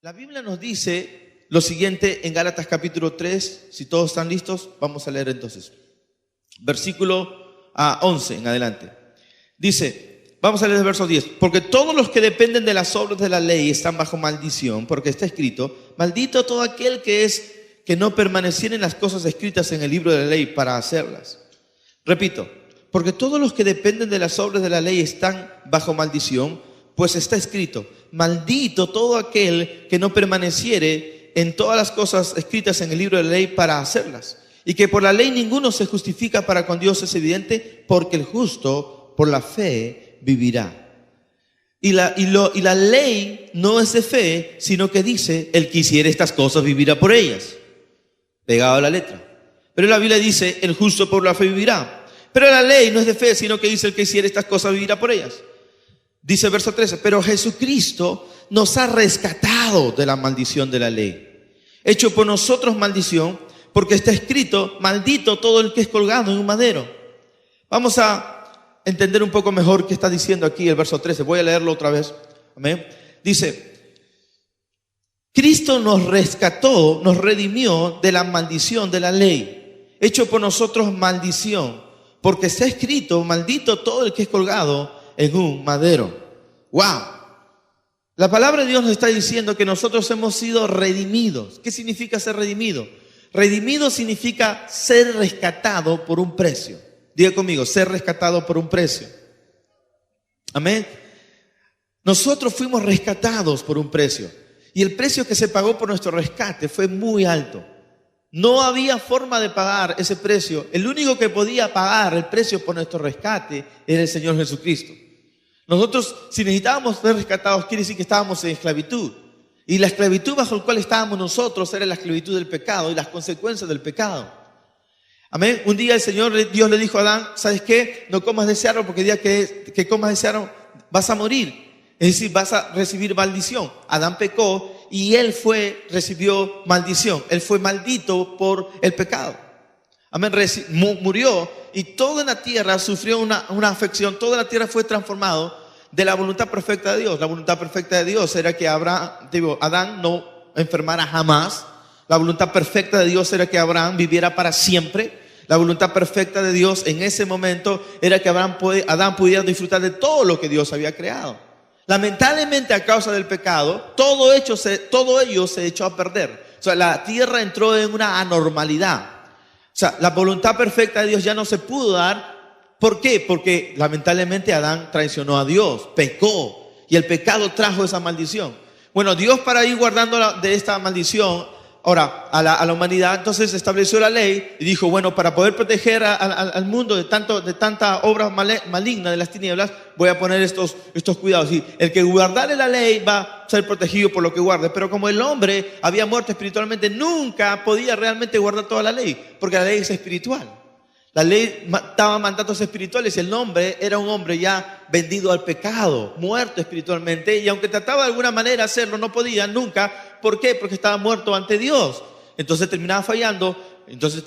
La Biblia nos dice lo siguiente en Gálatas capítulo 3, si todos están listos, vamos a leer entonces. Versículo 11 en adelante. Dice, vamos a leer el verso 10. Porque todos los que dependen de las obras de la ley están bajo maldición, porque está escrito, maldito todo aquel que no permaneciera en las cosas escritas en el libro de la ley para hacerlas. Repito, porque todos los que dependen de las obras de la ley están bajo maldición, pues está escrito, maldito todo aquel que no permaneciere en todas las cosas escritas en el libro de la ley para hacerlas. Y que por la ley ninguno se justifica para con Dios es evidente, porque el justo por la fe vivirá. Y la ley no es de fe, sino que dice, el que hiciere estas cosas vivirá por ellas. Pegado a la letra. Pero la Biblia dice, el justo por la fe vivirá. Pero la ley no es de fe, sino que dice, el que hiciere estas cosas vivirá por ellas. Dice el verso 13, pero Jesucristo nos ha rescatado de la maldición de la ley, hecho por nosotros maldición, porque está escrito, maldito todo el que es colgado en un madero. Vamos a entender un poco mejor qué está diciendo aquí el verso 13. Voy a leerlo otra vez. Amén. Dice, Cristo nos rescató, nos redimió de la maldición de la ley, hecho por nosotros maldición, porque está escrito, maldito todo el que es colgado en un madero. ¡Wow! La palabra de Dios nos está diciendo que nosotros hemos sido redimidos. ¿Qué significa ser redimido? Redimido significa ser rescatado por un precio. Diga conmigo, ser rescatado por un precio. Amén. Nosotros fuimos rescatados por un precio. Y el precio que se pagó por nuestro rescate fue muy alto. No había forma de pagar ese precio. El único que podía pagar el precio por nuestro rescate era el Señor Jesucristo. Nosotros, si necesitábamos ser rescatados, quiere decir que estábamos en esclavitud. Y la esclavitud bajo la cual estábamos nosotros era la esclavitud del pecado y las consecuencias del pecado. Amén. Un día el Señor, Dios le dijo a Adán, ¿sabes qué? No comas de ese árbol porque el día que comas de ese árbol vas a morir. Es decir, vas a recibir maldición. Adán pecó y él recibió maldición. Él fue maldito por el pecado. Amén. Murió y toda la tierra sufrió una afección. Toda la tierra fue transformado de la voluntad perfecta de Dios. La voluntad perfecta de Dios era que Adán no enfermara jamás. La voluntad perfecta de Dios era que Abraham viviera para siempre. La voluntad perfecta de Dios en ese momento era que Adán pudiera disfrutar de todo lo que Dios había creado. Lamentablemente, a causa del pecado, todo ello se echó a perder. O sea, la tierra entró en una anormalidad. O sea, la voluntad perfecta de Dios ya no se pudo dar. ¿Por qué? Porque lamentablemente Adán traicionó a Dios, pecó, y el pecado trajo esa maldición. Bueno, Dios, para ir guardando de esta maldición ahora a la humanidad, entonces estableció la ley y dijo, bueno, para poder proteger al mundo de tanta obra maligna de las tinieblas, voy a poner estos cuidados. Y el que guardare la ley va a ser protegido por lo que guarde. Pero como el hombre había muerto espiritualmente, nunca podía realmente guardar toda la ley, porque la ley es espiritual. La ley daba mandatos espirituales y el hombre era un hombre ya vendido al pecado, muerto espiritualmente, y aunque trataba de alguna manera hacerlo, no podía nunca. ¿Por qué? Porque estaba muerto ante Dios. Entonces terminaba fallando, entonces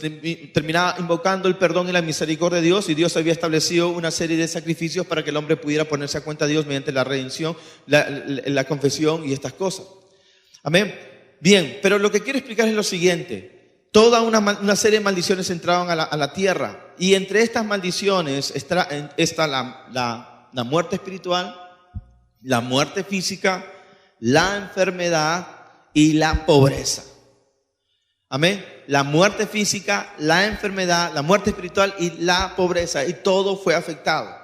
terminaba invocando el perdón y la misericordia de Dios, y Dios había establecido una serie de sacrificios para que el hombre pudiera ponerse a cuenta de Dios mediante la redención, la confesión y estas cosas. Amén. Bien, pero lo que quiero explicar es lo siguiente. Toda una serie de maldiciones entraban a la tierra, y entre estas maldiciones está la muerte espiritual, la muerte física, la enfermedad y la pobreza. Amén. La muerte física, la enfermedad, la muerte espiritual y la pobreza, y todo fue afectado.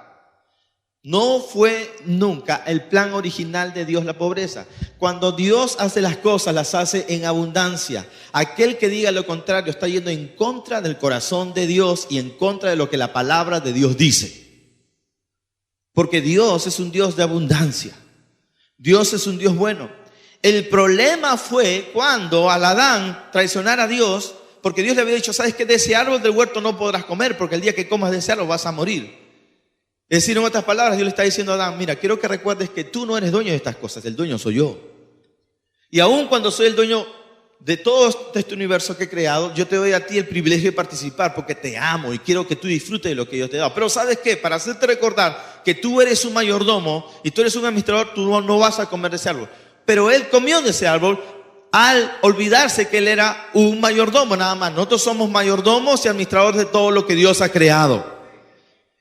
No fue nunca el plan original de Dios la pobreza. Cuando Dios hace las cosas, las hace en abundancia. Aquel que diga lo contrario está yendo en contra del corazón de Dios y en contra de lo que la palabra de Dios dice. Porque Dios es un Dios de abundancia. Dios es un Dios bueno. El problema fue cuando al Adán traicionara a Dios, porque Dios le había dicho, ¿sabes qué? De ese árbol del huerto no podrás comer, porque el día que comas de ese árbol vas a morir. Es decir, en otras palabras, Dios le está diciendo a Adán, mira, quiero que recuerdes que tú no eres dueño de estas cosas, el dueño soy yo. Y aun cuando soy el dueño de todo este universo que he creado, yo te doy a ti el privilegio de participar porque te amo y quiero que tú disfrutes de lo que yo te he dado. Pero ¿sabes qué? Para hacerte recordar que tú eres un mayordomo y tú eres un administrador, tú no vas a comer de ese árbol. pero él comió de ese árbol al olvidarse que él era un mayordomo nada más. Nosotros somos mayordomos y administradores de todo lo que Dios ha creado.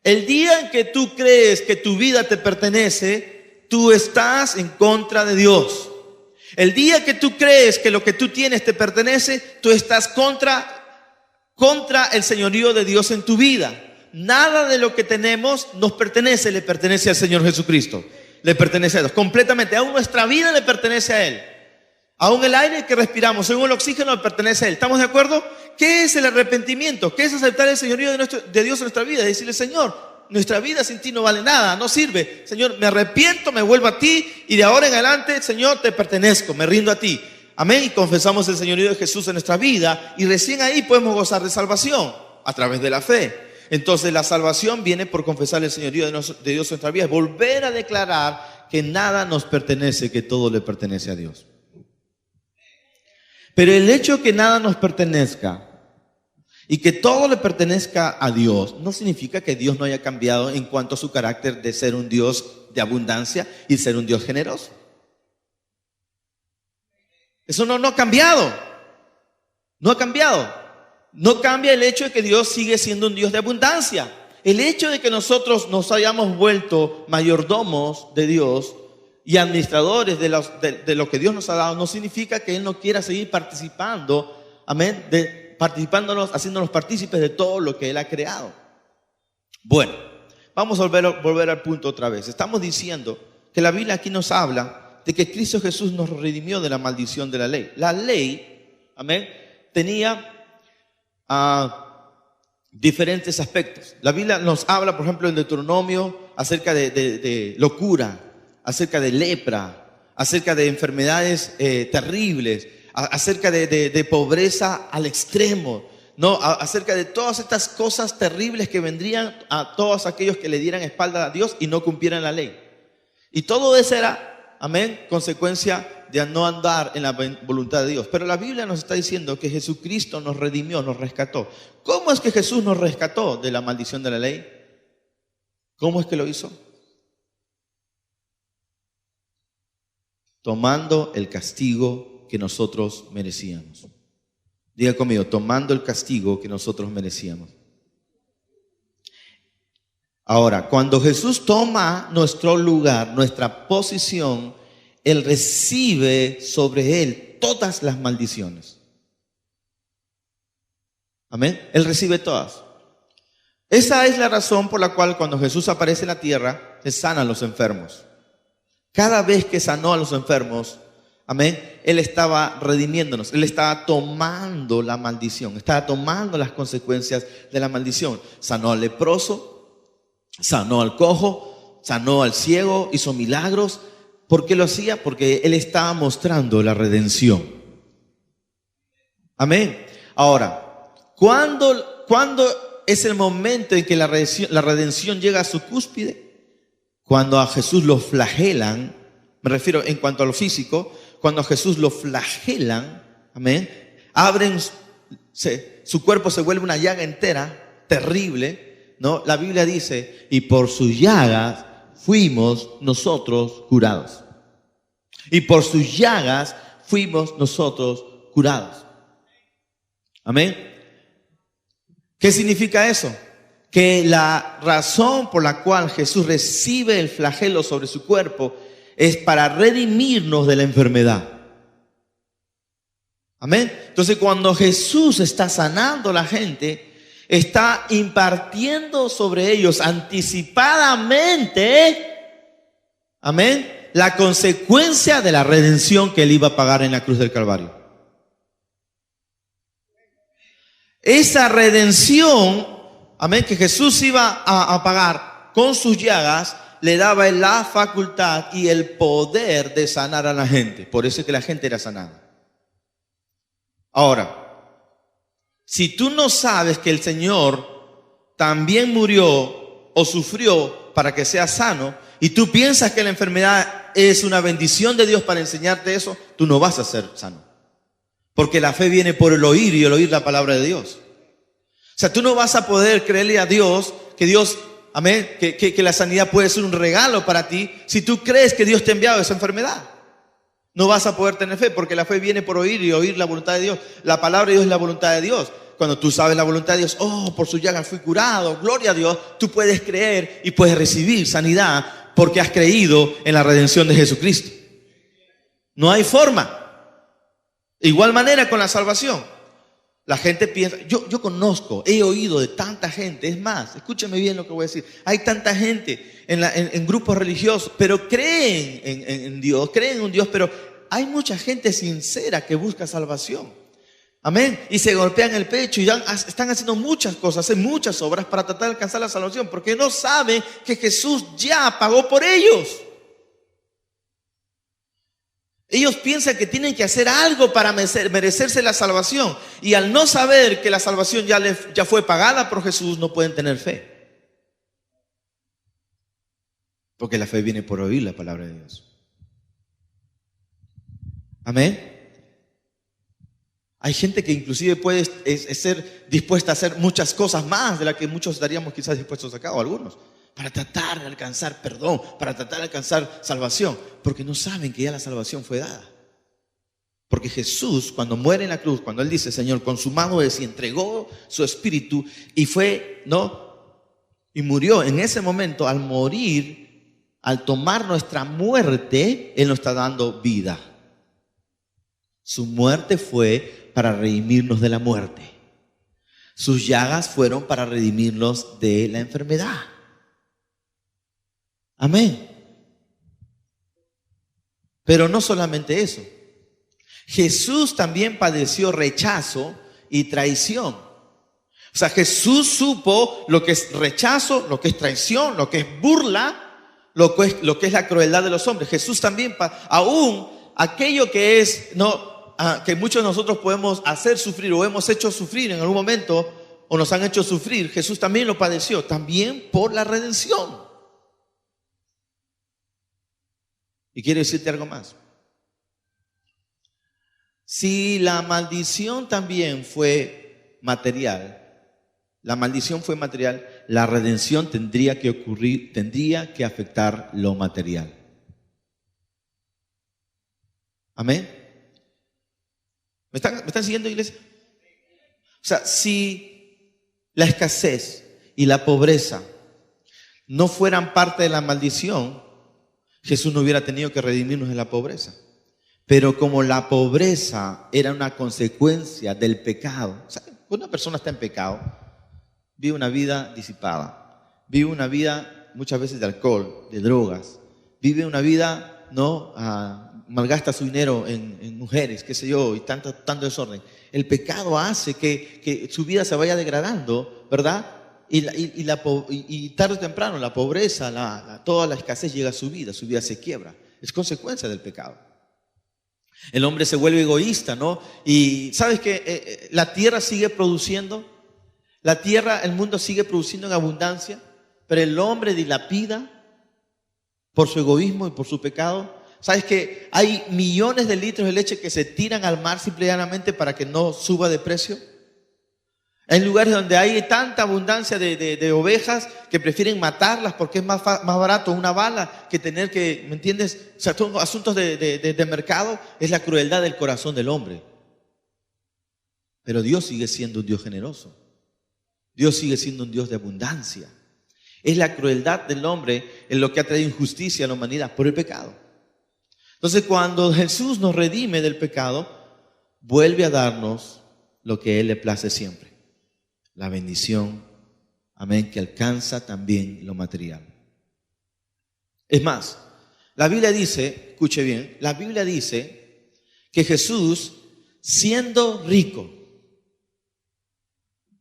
El día en que tú crees que tu vida te pertenece, tú estás en contra de Dios. El día que tú crees que lo que tú tienes te pertenece, tú estás contra el señorío de Dios en tu vida. Nada de lo que tenemos nos pertenece, le pertenece al Señor Jesucristo. Le pertenece a Dios completamente. Aún nuestra vida le pertenece a Él. Aún el aire que respiramos, aún el oxígeno le pertenece a Él. ¿Estamos de acuerdo? ¿Qué es el arrepentimiento? ¿Qué es aceptar el señorío de Dios en nuestra vida? Es decirle, Señor, nuestra vida sin ti no vale nada, no sirve. Señor, me arrepiento, me vuelvo a ti y de ahora en adelante, Señor, te pertenezco, me rindo a ti. Amén. Y confesamos el señorío de Jesús en nuestra vida y recién ahí podemos gozar de salvación a través de la fe. Entonces la salvación viene por confesar el señorío de Dios en nuestra vida, es volver a declarar que nada nos pertenece, que todo le pertenece a Dios. Pero el hecho de que nada nos pertenezca y que todo le pertenezca a Dios no significa que Dios no haya cambiado en cuanto a su carácter de ser un Dios de abundancia y ser un Dios generoso. Eso no ha cambiado. No ha cambiado. No cambia el hecho de que Dios sigue siendo un Dios de abundancia. El hecho de que nosotros nos hayamos vuelto mayordomos de Dios y administradores de lo que Dios nos ha dado no significa que Él no quiera seguir participando, amén, haciéndonos partícipes de todo lo que Él ha creado. Bueno, vamos a volver al punto otra vez. Estamos diciendo que la Biblia aquí nos habla de que Cristo Jesús nos redimió de la maldición de la ley. La ley, amén, tenía diferentes aspectos. La Biblia nos habla, por ejemplo, en Deuteronomio acerca de locura, acerca de lepra, acerca de enfermedades terribles, acerca de pobreza al extremo, ¿no? Acerca de todas estas cosas terribles que vendrían a todos aquellos que le dieran espalda a Dios y no cumplieran la ley. Y todo eso era, amén, consecuencia de no andar en la voluntad de Dios. Pero la Biblia nos está diciendo que Jesucristo nos redimió, nos rescató. ¿Cómo es que Jesús nos rescató de la maldición de la ley? ¿Cómo es que lo hizo? Tomando el castigo que nosotros merecíamos. Diga conmigo, tomando el castigo que nosotros merecíamos. Ahora, cuando Jesús toma nuestro lugar, nuestra posición, Él recibe sobre Él todas las maldiciones. Amén. Él recibe todas. Esa es la razón por la cual cuando Jesús aparece en la tierra, Él sana a los enfermos. Cada vez que sanó a los enfermos, amén, Él estaba redimiéndonos. Él estaba tomando la maldición, estaba tomando las consecuencias de la maldición. Sanó al leproso, sanó al cojo, sanó al ciego, hizo milagros. ¿Por qué lo hacía? Porque Él estaba mostrando la redención. Amén. Ahora, ¿cuándo es el momento en que la redención llega a su cúspide? Cuando a Jesús lo flagelan, me refiero en cuanto a lo físico, cuando a Jesús lo flagelan, amén, su cuerpo se vuelve una llaga entera, terrible, ¿no? La Biblia dice, y por sus llagas fuimos nosotros curados. Y por sus llagas fuimos nosotros curados. Amén. ¿Qué significa eso? Que la razón por la cual Jesús recibe el flagelo sobre su cuerpo es para redimirnos de la enfermedad. Amén. Entonces, cuando Jesús está sanando a la gente, está impartiendo sobre ellos anticipadamente, amén, la consecuencia de la redención que Él iba a pagar en la cruz del Calvario. Esa redención, amén, que Jesús iba a pagar con sus llagas, le daba la facultad y el poder de sanar a la gente. Por eso es que la gente era sanada. Ahora, si tú no sabes que el Señor también murió o sufrió para que seas sano, y tú piensas que la enfermedad es una bendición de Dios para enseñarte eso, tú no vas a ser sano. Porque la fe viene por el oír y el oír la palabra de Dios. O sea, tú no vas a poder creerle a Dios, que Dios, amén, que la sanidad puede ser un regalo para ti, si tú crees que Dios te ha enviado esa enfermedad. No vas a poder tener fe porque la fe viene por oír y oír la voluntad de Dios. La palabra de Dios es la voluntad de Dios. Cuando tú sabes la voluntad de Dios, oh, por su llaga fui curado, gloria a Dios, tú puedes creer y puedes recibir sanidad porque has creído en la redención de Jesucristo. No hay forma. Igual manera con la salvación. La gente piensa, yo conozco, he oído de tanta gente, es más, escúchame bien lo que voy a decir, hay tanta gente en grupos religiosos, pero creen en Dios, creen en un Dios, pero hay mucha gente sincera que busca salvación. Amén. Y se golpean el pecho y ya están haciendo muchas cosas, hacen muchas obras para tratar de alcanzar la salvación, porque no saben que Jesús ya pagó por ellos. Ellos piensan que tienen que hacer algo para merecerse la salvación. Y al no saber que la salvación ya fue pagada por Jesús, no pueden tener fe. Porque la fe viene por oír la palabra de Dios. Amén. Hay gente que inclusive puede ser dispuesta a hacer muchas cosas más de las que muchos estaríamos quizás dispuestos acá, o algunos, para tratar de alcanzar perdón, para tratar de alcanzar salvación, porque no saben que ya la salvación fue dada. Porque Jesús, cuando muere en la cruz, cuando Él dice, Señor, consumado es, y entregó su espíritu, y murió en ese momento, al morir, al tomar nuestra muerte, Él nos está dando vida. Su muerte fue para redimirnos de la muerte. Sus llagas fueron para redimirnos de la enfermedad. Amén. Pero no solamente eso. Jesús también padeció rechazo y traición. O sea, Jesús supo lo que es rechazo, lo que es traición, lo que es burla, lo que es la crueldad de los hombres. Jesús también, aún aquello que es, que muchos de nosotros podemos hacer sufrir o hemos hecho sufrir en algún momento o nos han hecho sufrir, Jesús también lo padeció, también por la redención. Y quiero decirte algo más. Si la maldición también fue material, la redención tendría que ocurrir, tendría que afectar lo material. Amén. ¿Me están siguiendo, iglesia? O sea, si la escasez y la pobreza no fueran parte de la maldición, Jesús no hubiera tenido que redimirnos de la pobreza. Pero como la pobreza era una consecuencia del pecado, o sea, cuando una persona está en pecado, vive una vida disipada, vive una vida muchas veces de alcohol, de drogas, vive una vida, malgasta su dinero en mujeres, qué sé yo, y tanto desorden. El pecado hace que su vida se vaya degradando, ¿verdad? Y tarde o temprano la pobreza, toda la escasez llega a su vida se quiebra. Es consecuencia del pecado. El hombre se vuelve egoísta, ¿no? Y ¿sabes qué? La tierra sigue produciendo, el mundo sigue produciendo en abundancia, pero el hombre dilapida por su egoísmo y por su pecado. ¿Sabes qué? Hay millones de litros de leche que se tiran al mar simplemente para que no suba de precio. Hay lugares donde hay tanta abundancia de ovejas que prefieren matarlas porque es más barato una bala que tener que, ¿me entiendes? O sea, son asuntos de mercado. Es la crueldad del corazón del hombre. Pero Dios sigue siendo un Dios generoso. Dios sigue siendo un Dios de abundancia. Es la crueldad del hombre en lo que ha traído injusticia a la humanidad por el pecado. Entonces, cuando Jesús nos redime del pecado, vuelve a darnos lo que Él le place siempre. La bendición, amén, que alcanza también lo material. Es más, la Biblia dice, escuche bien, la Biblia dice que Jesús, siendo rico,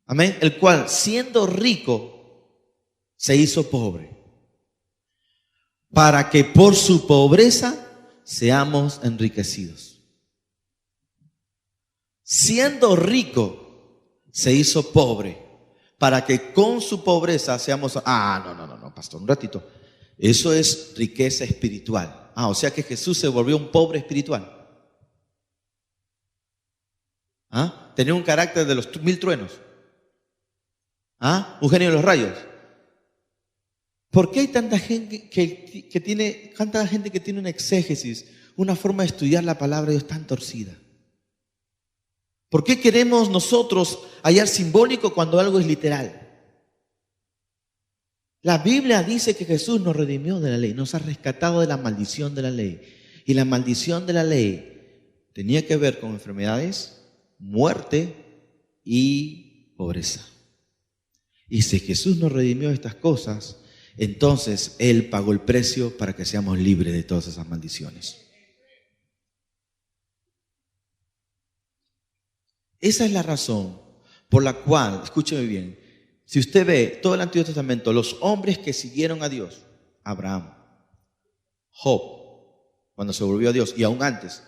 amén, el cual siendo rico se hizo pobre, para que por su pobreza seamos enriquecidos. Siendo rico se hizo pobre, para que con su pobreza seamos... No, pastor, un ratito. Eso es riqueza espiritual. O sea que Jesús se volvió un pobre espiritual. Tenía un carácter de los 1000 truenos. Un genio de los rayos. ¿Por qué hay tanta gente que tiene una exégesis, una forma de estudiar la palabra de Dios tan torcida? ¿Por qué queremos nosotros hallar simbólico cuando algo es literal? La Biblia dice que Jesús nos redimió de la ley, nos ha rescatado de la maldición de la ley. Y la maldición de la ley tenía que ver con enfermedades, muerte y pobreza. Y si Jesús nos redimió de estas cosas, entonces Él pagó el precio para que seamos libres de todas esas maldiciones. Esa es la razón por la cual, escúcheme bien, si usted ve todo el Antiguo Testamento, los hombres que siguieron a Dios, Abraham, Job, cuando se volvió a Dios, y aún antes,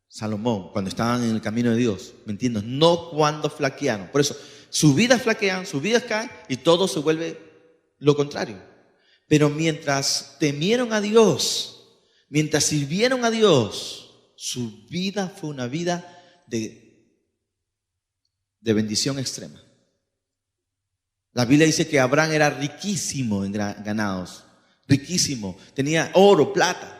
Salomón, cuando estaban en el camino de Dios, ¿me entiendes? No cuando flaquearon. Por eso, sus vidas flaquean, sus vidas caen y todo se vuelve lo contrario. Pero mientras temieron a Dios, mientras sirvieron a Dios, su vida fue una vida de bendición extrema. La Biblia dice que Abraham era riquísimo en ganados, riquísimo, tenía oro, plata.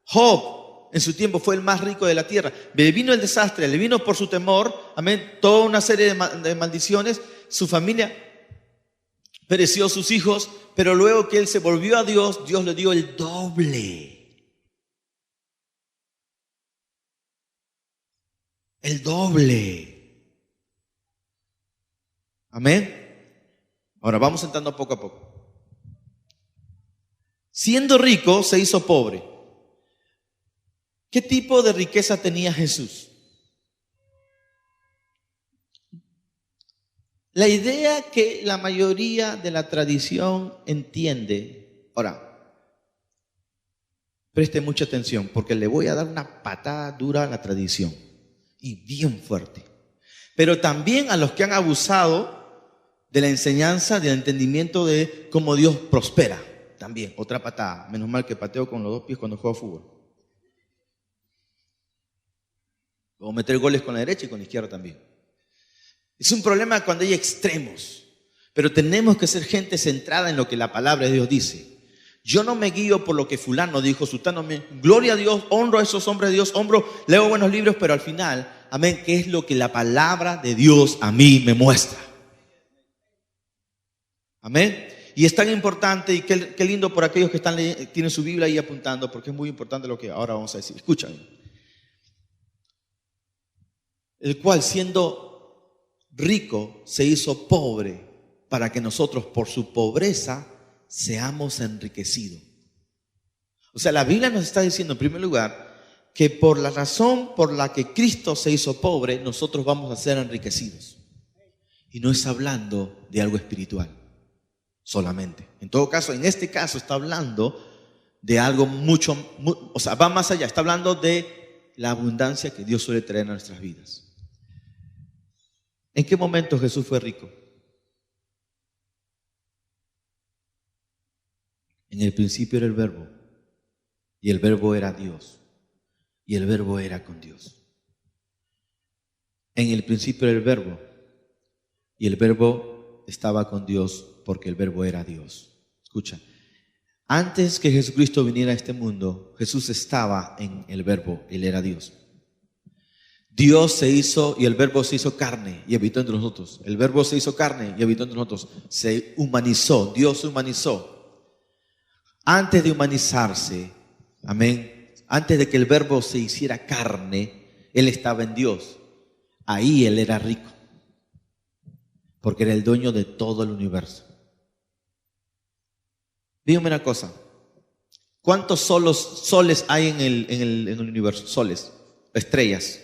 Job en su tiempo fue el más rico de la tierra. Le vino el desastre, le vino por su temor, amén, toda una serie de maldiciones. Su familia pereció, sus hijos, pero luego que él se volvió a Dios, Dios le dio el doble. El doble. Amén. Ahora vamos entrando poco a poco. Siendo rico, se hizo pobre. ¿Qué tipo de riqueza tenía Jesús? La idea que la mayoría de la tradición entiende. Ahora, preste mucha atención porque le voy a dar una patada dura a la tradición y bien fuerte. Pero también a los que han abusado de la enseñanza, del entendimiento de cómo Dios prospera. También, otra patada. Menos mal que pateo con los dos pies cuando juego fútbol. Puedo meter goles con la derecha y con la izquierda también. Es un problema cuando hay extremos. Pero tenemos que ser gente centrada en lo que la palabra de Dios dice. Yo no me guío por lo que fulano dijo, sultano, gloria a Dios, honro a esos hombres de Dios, leo buenos libros, pero al final, amén, ¿qué es lo que la palabra de Dios a mí me muestra? Amén. Y es tan importante y qué lindo por aquellos que tienen su Biblia ahí apuntando, porque es muy importante lo que ahora vamos a decir. Escuchen. El cual siendo rico se hizo pobre para que nosotros por su pobreza seamos enriquecidos. O sea, la Biblia nos está diciendo en primer lugar que por la razón por la que Cristo se hizo pobre, nosotros vamos a ser enriquecidos. Y no es hablando de algo espiritual solamente. En todo caso, en este caso está hablando de algo o sea, va más allá. Está hablando de la abundancia que Dios suele traer a nuestras vidas. ¿En qué momento Jesús fue rico? En el principio era el Verbo, y el Verbo era Dios, y el Verbo era con Dios. En el principio era el Verbo, y el Verbo estaba con Dios, porque el Verbo era Dios. Escucha, antes que Jesucristo viniera a este mundo, Jesús estaba en el Verbo, Él era Dios. Dios se hizo y el Verbo se hizo carne y habitó entre nosotros. El Verbo se hizo carne y habitó entre nosotros. Se humanizó, Dios se humanizó. Antes de humanizarse, amén, antes de que el Verbo se hiciera carne, Él estaba en Dios. Ahí Él era rico, porque era el dueño de todo el universo. Dígame una cosa, ¿cuántos soles hay en el universo? Soles, estrellas.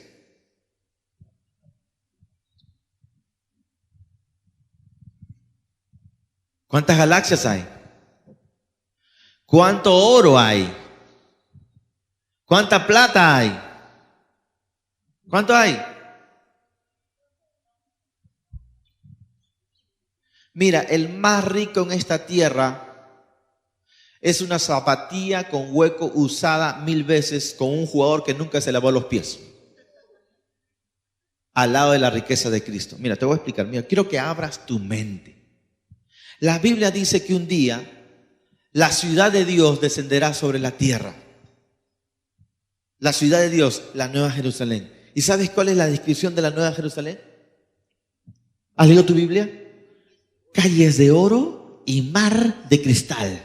¿Cuántas galaxias hay? ¿Cuánto oro hay? ¿Cuánta plata hay? ¿Cuánto hay? Mira, el más rico en esta tierra es una zapatilla con hueco usada 1000 veces con un jugador que nunca se lavó los pies. Al lado de la riqueza de Cristo. Mira, te voy a explicar. Mira, quiero que abras tu mente. La Biblia dice que un día la ciudad de Dios descenderá sobre la tierra. La ciudad de Dios, la Nueva Jerusalén. ¿Y sabes cuál es la descripción de la Nueva Jerusalén? ¿Has leído tu Biblia? Calles de oro y mar de cristal.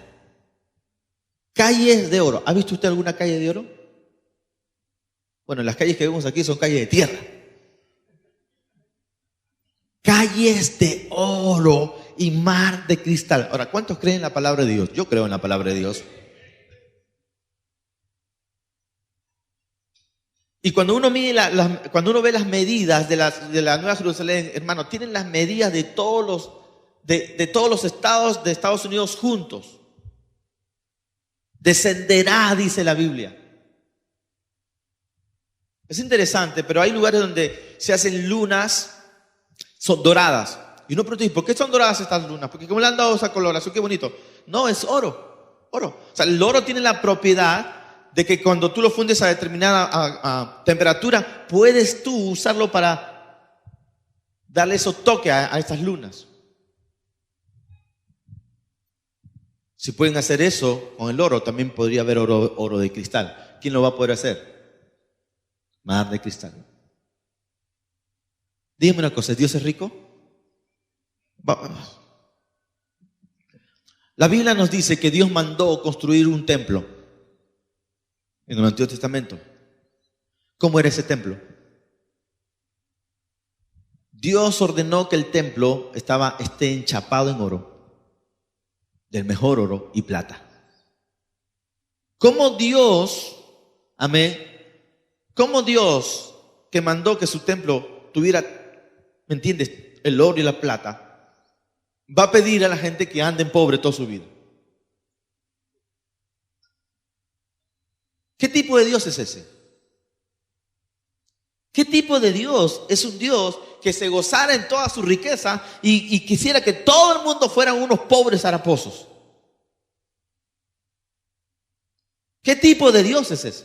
Calles de oro. ¿Ha visto usted alguna calle de oro? Bueno, las calles que vemos aquí son calles de tierra. Calles de oro y mar de cristal. Ahora, ¿cuántos creen en la palabra de Dios? Yo creo en la palabra de Dios. Y cuando uno mide cuando uno ve las medidas de la Nueva Jerusalén, hermano, tienen las medidas de todos los estados de Estados Unidos juntos. Descenderá, dice la Biblia. Es interesante, pero hay lugares donde se hacen lunas, son doradas. Y uno pregunta, ¿por qué son doradas estas lunas? Porque ¿cómo le han dado esa coloración? Qué bonito. No, es oro. Oro. O sea, el oro tiene la propiedad de que cuando tú lo fundes a determinada temperatura, puedes tú usarlo para darle esos toques a estas lunas. Si pueden hacer eso con el oro, también podría haber oro de cristal. ¿Quién lo va a poder hacer? Mar de cristal. Dígame una cosa, ¿Dios es rico? La Biblia nos dice que Dios mandó construir un templo en el Antiguo Testamento. ¿Cómo era ese templo? Dios ordenó que el templo esté enchapado en oro, del mejor oro y plata. ¿Cómo Dios, amén, cómo Dios que mandó que su templo tuviera, ¿me entiendes?, el oro y la plata, va a pedir a la gente que anden pobre toda su vida? ¿Qué tipo de Dios es ese? ¿Qué tipo de Dios? Es un Dios que se gozara en toda su riqueza y quisiera que todo el mundo fueran unos pobres haraposos. ¿Qué tipo de Dios es ese?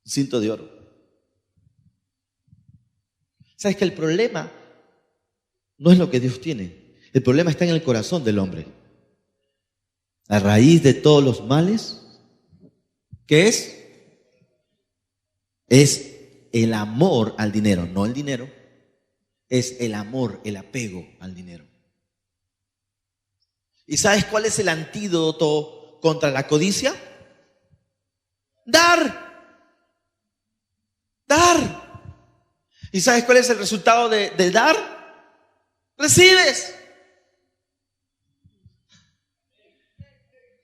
Un cinto de oro. ¿Sabes que el problema no es lo que Dios tiene? El problema está en el corazón del hombre. La raíz de todos los males, ¿qué es? Es el amor al dinero, no el dinero. Es el amor, el apego al dinero. ¿Y sabes cuál es el antídoto contra la codicia? Dar. Dar. ¿Y sabes cuál es el resultado del dar? Recibes.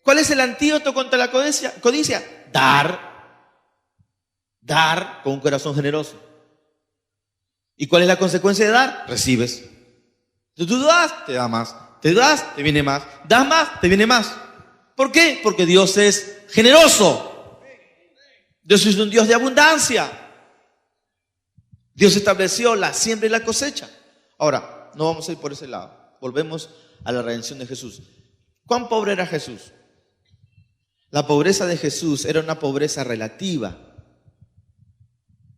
¿Cuál es el antídoto contra la codicia? Dar. Dar con un corazón generoso. ¿Y cuál es la consecuencia de dar? Recibes. Tú das, te da más. Te das, te viene más. Das más, te viene más. ¿Por qué? Porque Dios es generoso. Dios es un Dios de abundancia. Dios estableció la siembra y la cosecha. Ahora, no vamos a ir por ese lado. Volvemos a la redención de Jesús. ¿Cuán pobre era Jesús? La pobreza de Jesús era una pobreza relativa.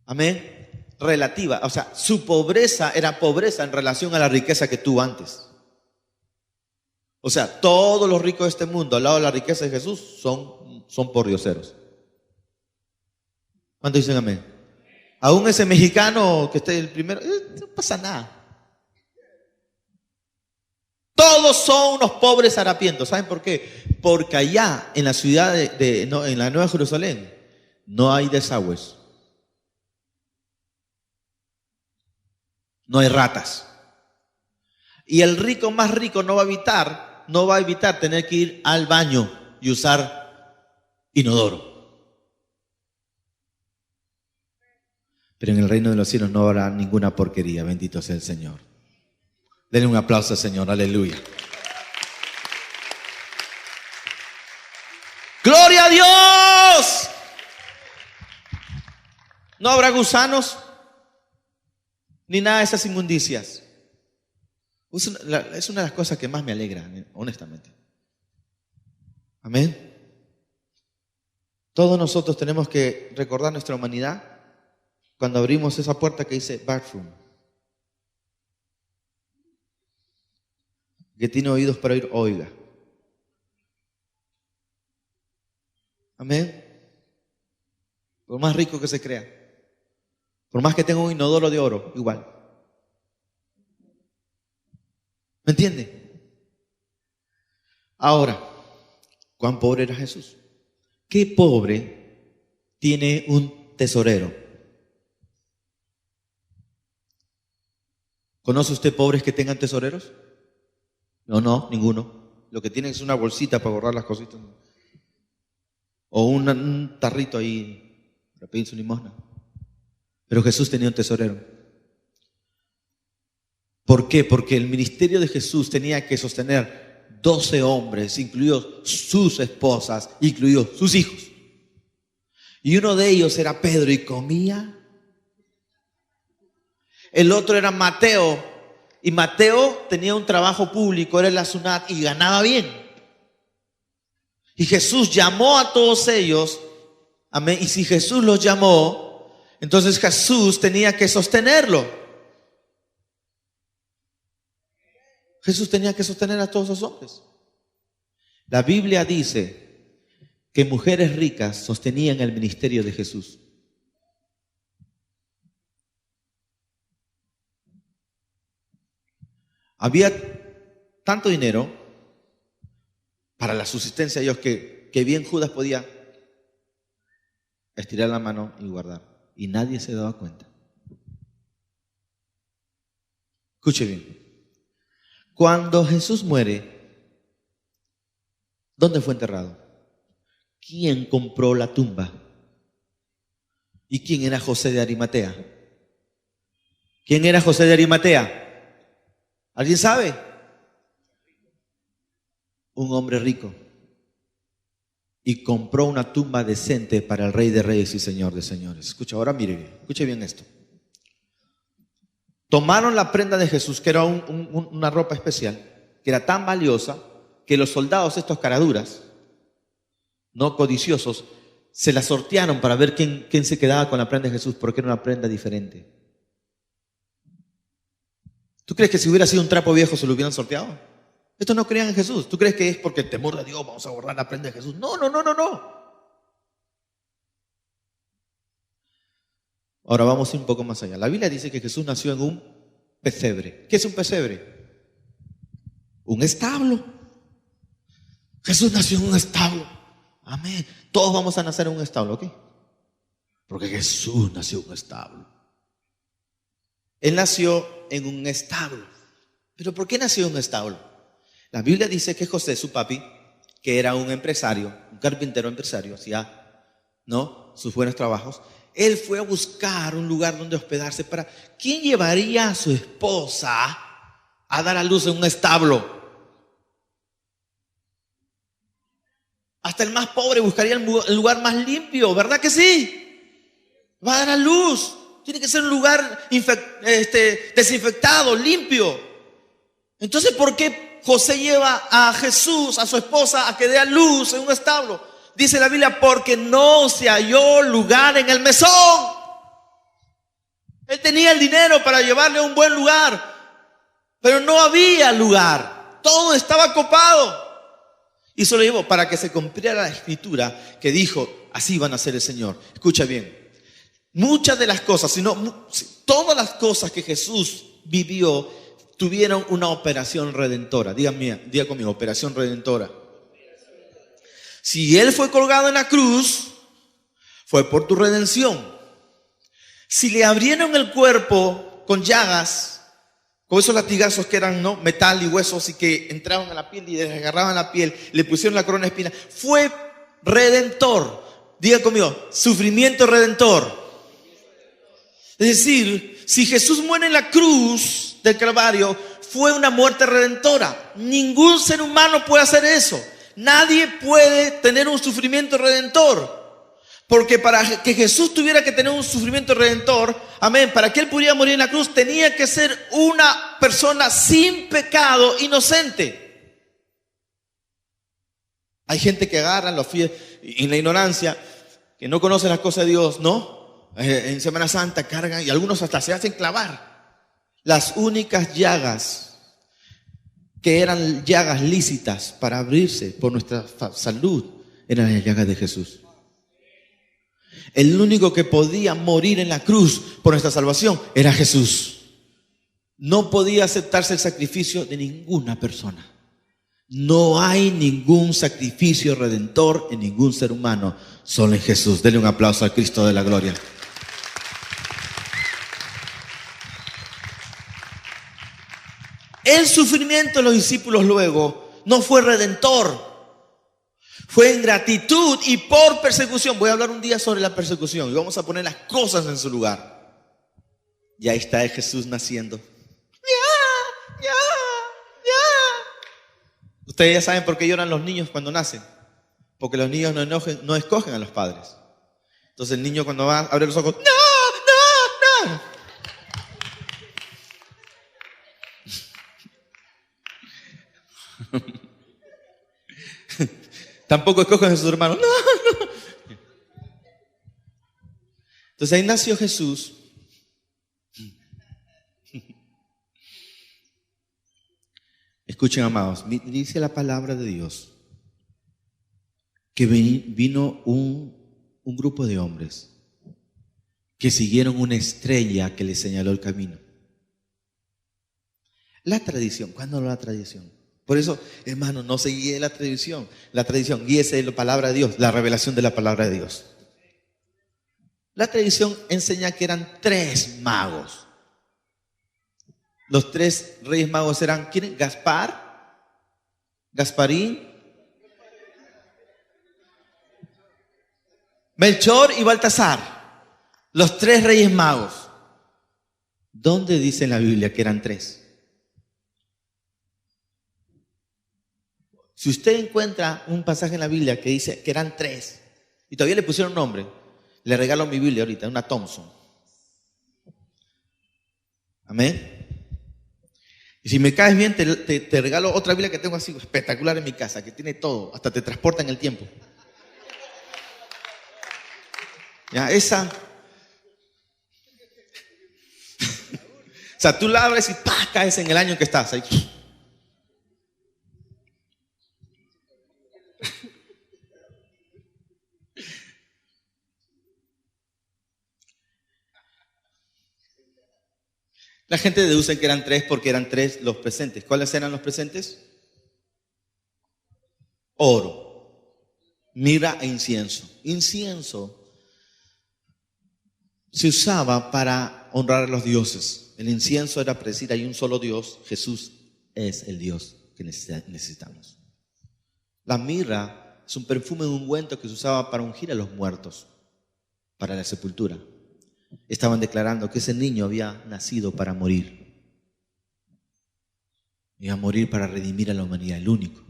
Amén. Relativa. O sea, su pobreza era pobreza en relación a la riqueza que tuvo antes. O sea, todos los ricos de este mundo al lado de la riqueza de Jesús son pordioseros. ¿Cuántos dicen amén? Aún ese mexicano que esté el primero, no pasa nada. Todos son unos pobres harapientos. ¿Saben por qué? Porque allá en la ciudad en la Nueva Jerusalén no hay desagües. No hay ratas. Y el rico más rico no va a evitar tener que ir al baño y usar inodoro. Pero en el reino de los cielos no habrá ninguna porquería. Bendito sea el Señor. Denle un aplauso al Señor. Aleluya. ¡Gloria a Dios! No habrá gusanos ni nada de esas inmundicias. Es una de las cosas que más me alegra, honestamente. Amén. Todos nosotros tenemos que recordar nuestra humanidad cuando abrimos esa puerta que dice bathroom. Que tiene oídos para oír, oiga. Amén. por más rico que se crea, por más que tenga un inodoro de oro, igual. ¿Me entiende? Ahora, ¿cuán pobre era Jesús? ¿Qué pobre tiene un tesorero? ¿Conoce usted pobres que tengan tesoreros? No, ninguno. Lo que tienen es una bolsita para borrar las cositas. O un tarrito ahí para pedir su limosna. Pero Jesús tenía un tesorero. ¿Por qué? Porque el ministerio de Jesús tenía que sostener 12 hombres, incluidos sus esposas, incluidos sus hijos. Y uno de ellos era Pedro y comía. El otro era Mateo. Y Mateo tenía un trabajo público, era en la SUNAT y ganaba bien. Y Jesús llamó a todos ellos. Amén. Y si Jesús los llamó, entonces Jesús tenía que sostenerlo. Jesús tenía que sostener a todos esos hombres. La Biblia dice que mujeres ricas sostenían el ministerio de Jesús. Había tanto dinero para la subsistencia de ellos que bien Judas podía estirar la mano y guardar. Y nadie se daba cuenta. Escuche bien. Cuando Jesús muere, ¿dónde fue enterrado? ¿Quién compró la tumba? ¿Y quién era José de Arimatea? ¿Quién era José de Arimatea? ¿Alguien sabe? Un hombre rico. Y compró una tumba decente para el Rey de Reyes y Señor de Señores. Escucha, ahora mire bien, escuche bien esto. Tomaron la prenda de Jesús, que era una ropa especial, que era tan valiosa que los soldados, estos caraduras, no codiciosos, se la sortearon para ver quién se quedaba con la prenda de Jesús, porque era una prenda diferente. ¿Tú crees que si hubiera sido un trapo viejo se lo hubieran sorteado? Estos no creían en Jesús. ¿Tú crees que es porque el temor de Dios vamos a guardar la prenda de Jesús? No. Ahora vamos a ir un poco más allá. La Biblia dice que Jesús nació en un pesebre. ¿Qué es un pesebre? Un establo. Jesús nació en un establo. Amén. Todos vamos a nacer en un establo, ¿ok? Porque Jesús nació en un establo. Él nació en un establo. ¿Pero por qué nació en un establo? La Biblia dice que José, su papi, que era un empresario, un carpintero empresario, hacía, ¿no?, sus buenos trabajos. Él fue a buscar un lugar donde hospedarse para... ¿Quién llevaría a su esposa a dar a luz en un establo? Hasta el más pobre buscaría el lugar más limpio, ¿verdad que sí? Va a dar a luz. Tiene que ser un lugar desinfectado, limpio. Entonces, ¿por qué José lleva a Jesús, a su esposa, a que dé a luz en un establo? Dice la Biblia, porque no se halló lugar en el mesón. Él tenía el dinero para llevarle a un buen lugar, pero no había lugar. Todo estaba copado. Y se lo llevó para que se cumpliera la escritura que dijo, así van a ser el Señor. Escucha bien. Muchas de las cosas, todas las cosas que Jesús vivió tuvieron una operación redentora. Diga conmigo, operación redentora. Si Él fue colgado en la cruz, fue por tu redención. Si le abrieron el cuerpo con llagas, con esos latigazos que eran, ¿no?, metal y huesos y que entraban a la piel y desgarraban la piel, le pusieron la corona de espinas, fue redentor. Diga conmigo, sufrimiento redentor. Es decir, si Jesús muere en la cruz del Calvario, fue una muerte redentora. Ningún ser humano puede hacer eso. Nadie puede tener un sufrimiento redentor. Porque para que Jesús tuviera que tener un sufrimiento redentor, amén, para que Él pudiera morir en la cruz, tenía que ser una persona sin pecado, inocente. Hay gente que agarra los pies en la ignorancia, que no conoce las cosas de Dios, ¿no? En Semana Santa cargan y algunos hasta se hacen clavar. Las únicas llagas que eran llagas lícitas para abrirse por nuestra salud eran las llagas de Jesús. El único que podía morir en la cruz por nuestra salvación era Jesús. No podía aceptarse el sacrificio de ninguna persona. No hay ningún sacrificio redentor en ningún ser humano, solo en Jesús. Denle un aplauso al Cristo de la gloria. El sufrimiento de los discípulos luego no fue redentor. Fue en gratitud y por persecución. Voy a hablar un día sobre la persecución y vamos a poner las cosas en su lugar. Y ahí está Jesús naciendo. Ya. Ustedes ya saben por qué lloran los niños cuando nacen. Porque los niños no escogen a los padres. Entonces el niño cuando va a abrir los ojos, no. Tampoco escogen a sus hermanos. No. Entonces ahí nació Jesús. Escuchen, amados, dice la palabra de Dios que vino un grupo de hombres que siguieron una estrella que les señaló el camino. La tradición, ¿cuándo la tradición? Por eso, hermano, no se guíe la tradición. La tradición, guíese de la palabra de Dios, la revelación de la palabra de Dios. La tradición enseña que eran 3 magos. Los 3 reyes magos eran, ¿quién? Gasparín, Melchor y Baltasar. Los 3 reyes magos. ¿Dónde dice en la Biblia que eran 3? Si usted encuentra un pasaje en la Biblia que dice que eran 3 y todavía le pusieron nombre, le regalo mi Biblia ahorita, una Thompson. Amén. Y si me caes bien, te regalo otra Biblia que tengo así espectacular en mi casa, que tiene todo, hasta te transporta en el tiempo. Ya, esa. O sea, tú la abres y ¡pah! Caes en el año en que estás ahí. La gente deduce que eran 3 porque eran 3 los presentes. ¿Cuáles eran los presentes? Oro, mirra e incienso. Incienso se usaba para honrar a los dioses. El incienso era para decir, hay un solo Dios, Jesús es el Dios que necesitamos. La mirra es un perfume de ungüento que se usaba para ungir a los muertos, para la sepultura. Estaban declarando que ese niño había nacido para morir. Iba a morir para redimir a la humanidad, el único.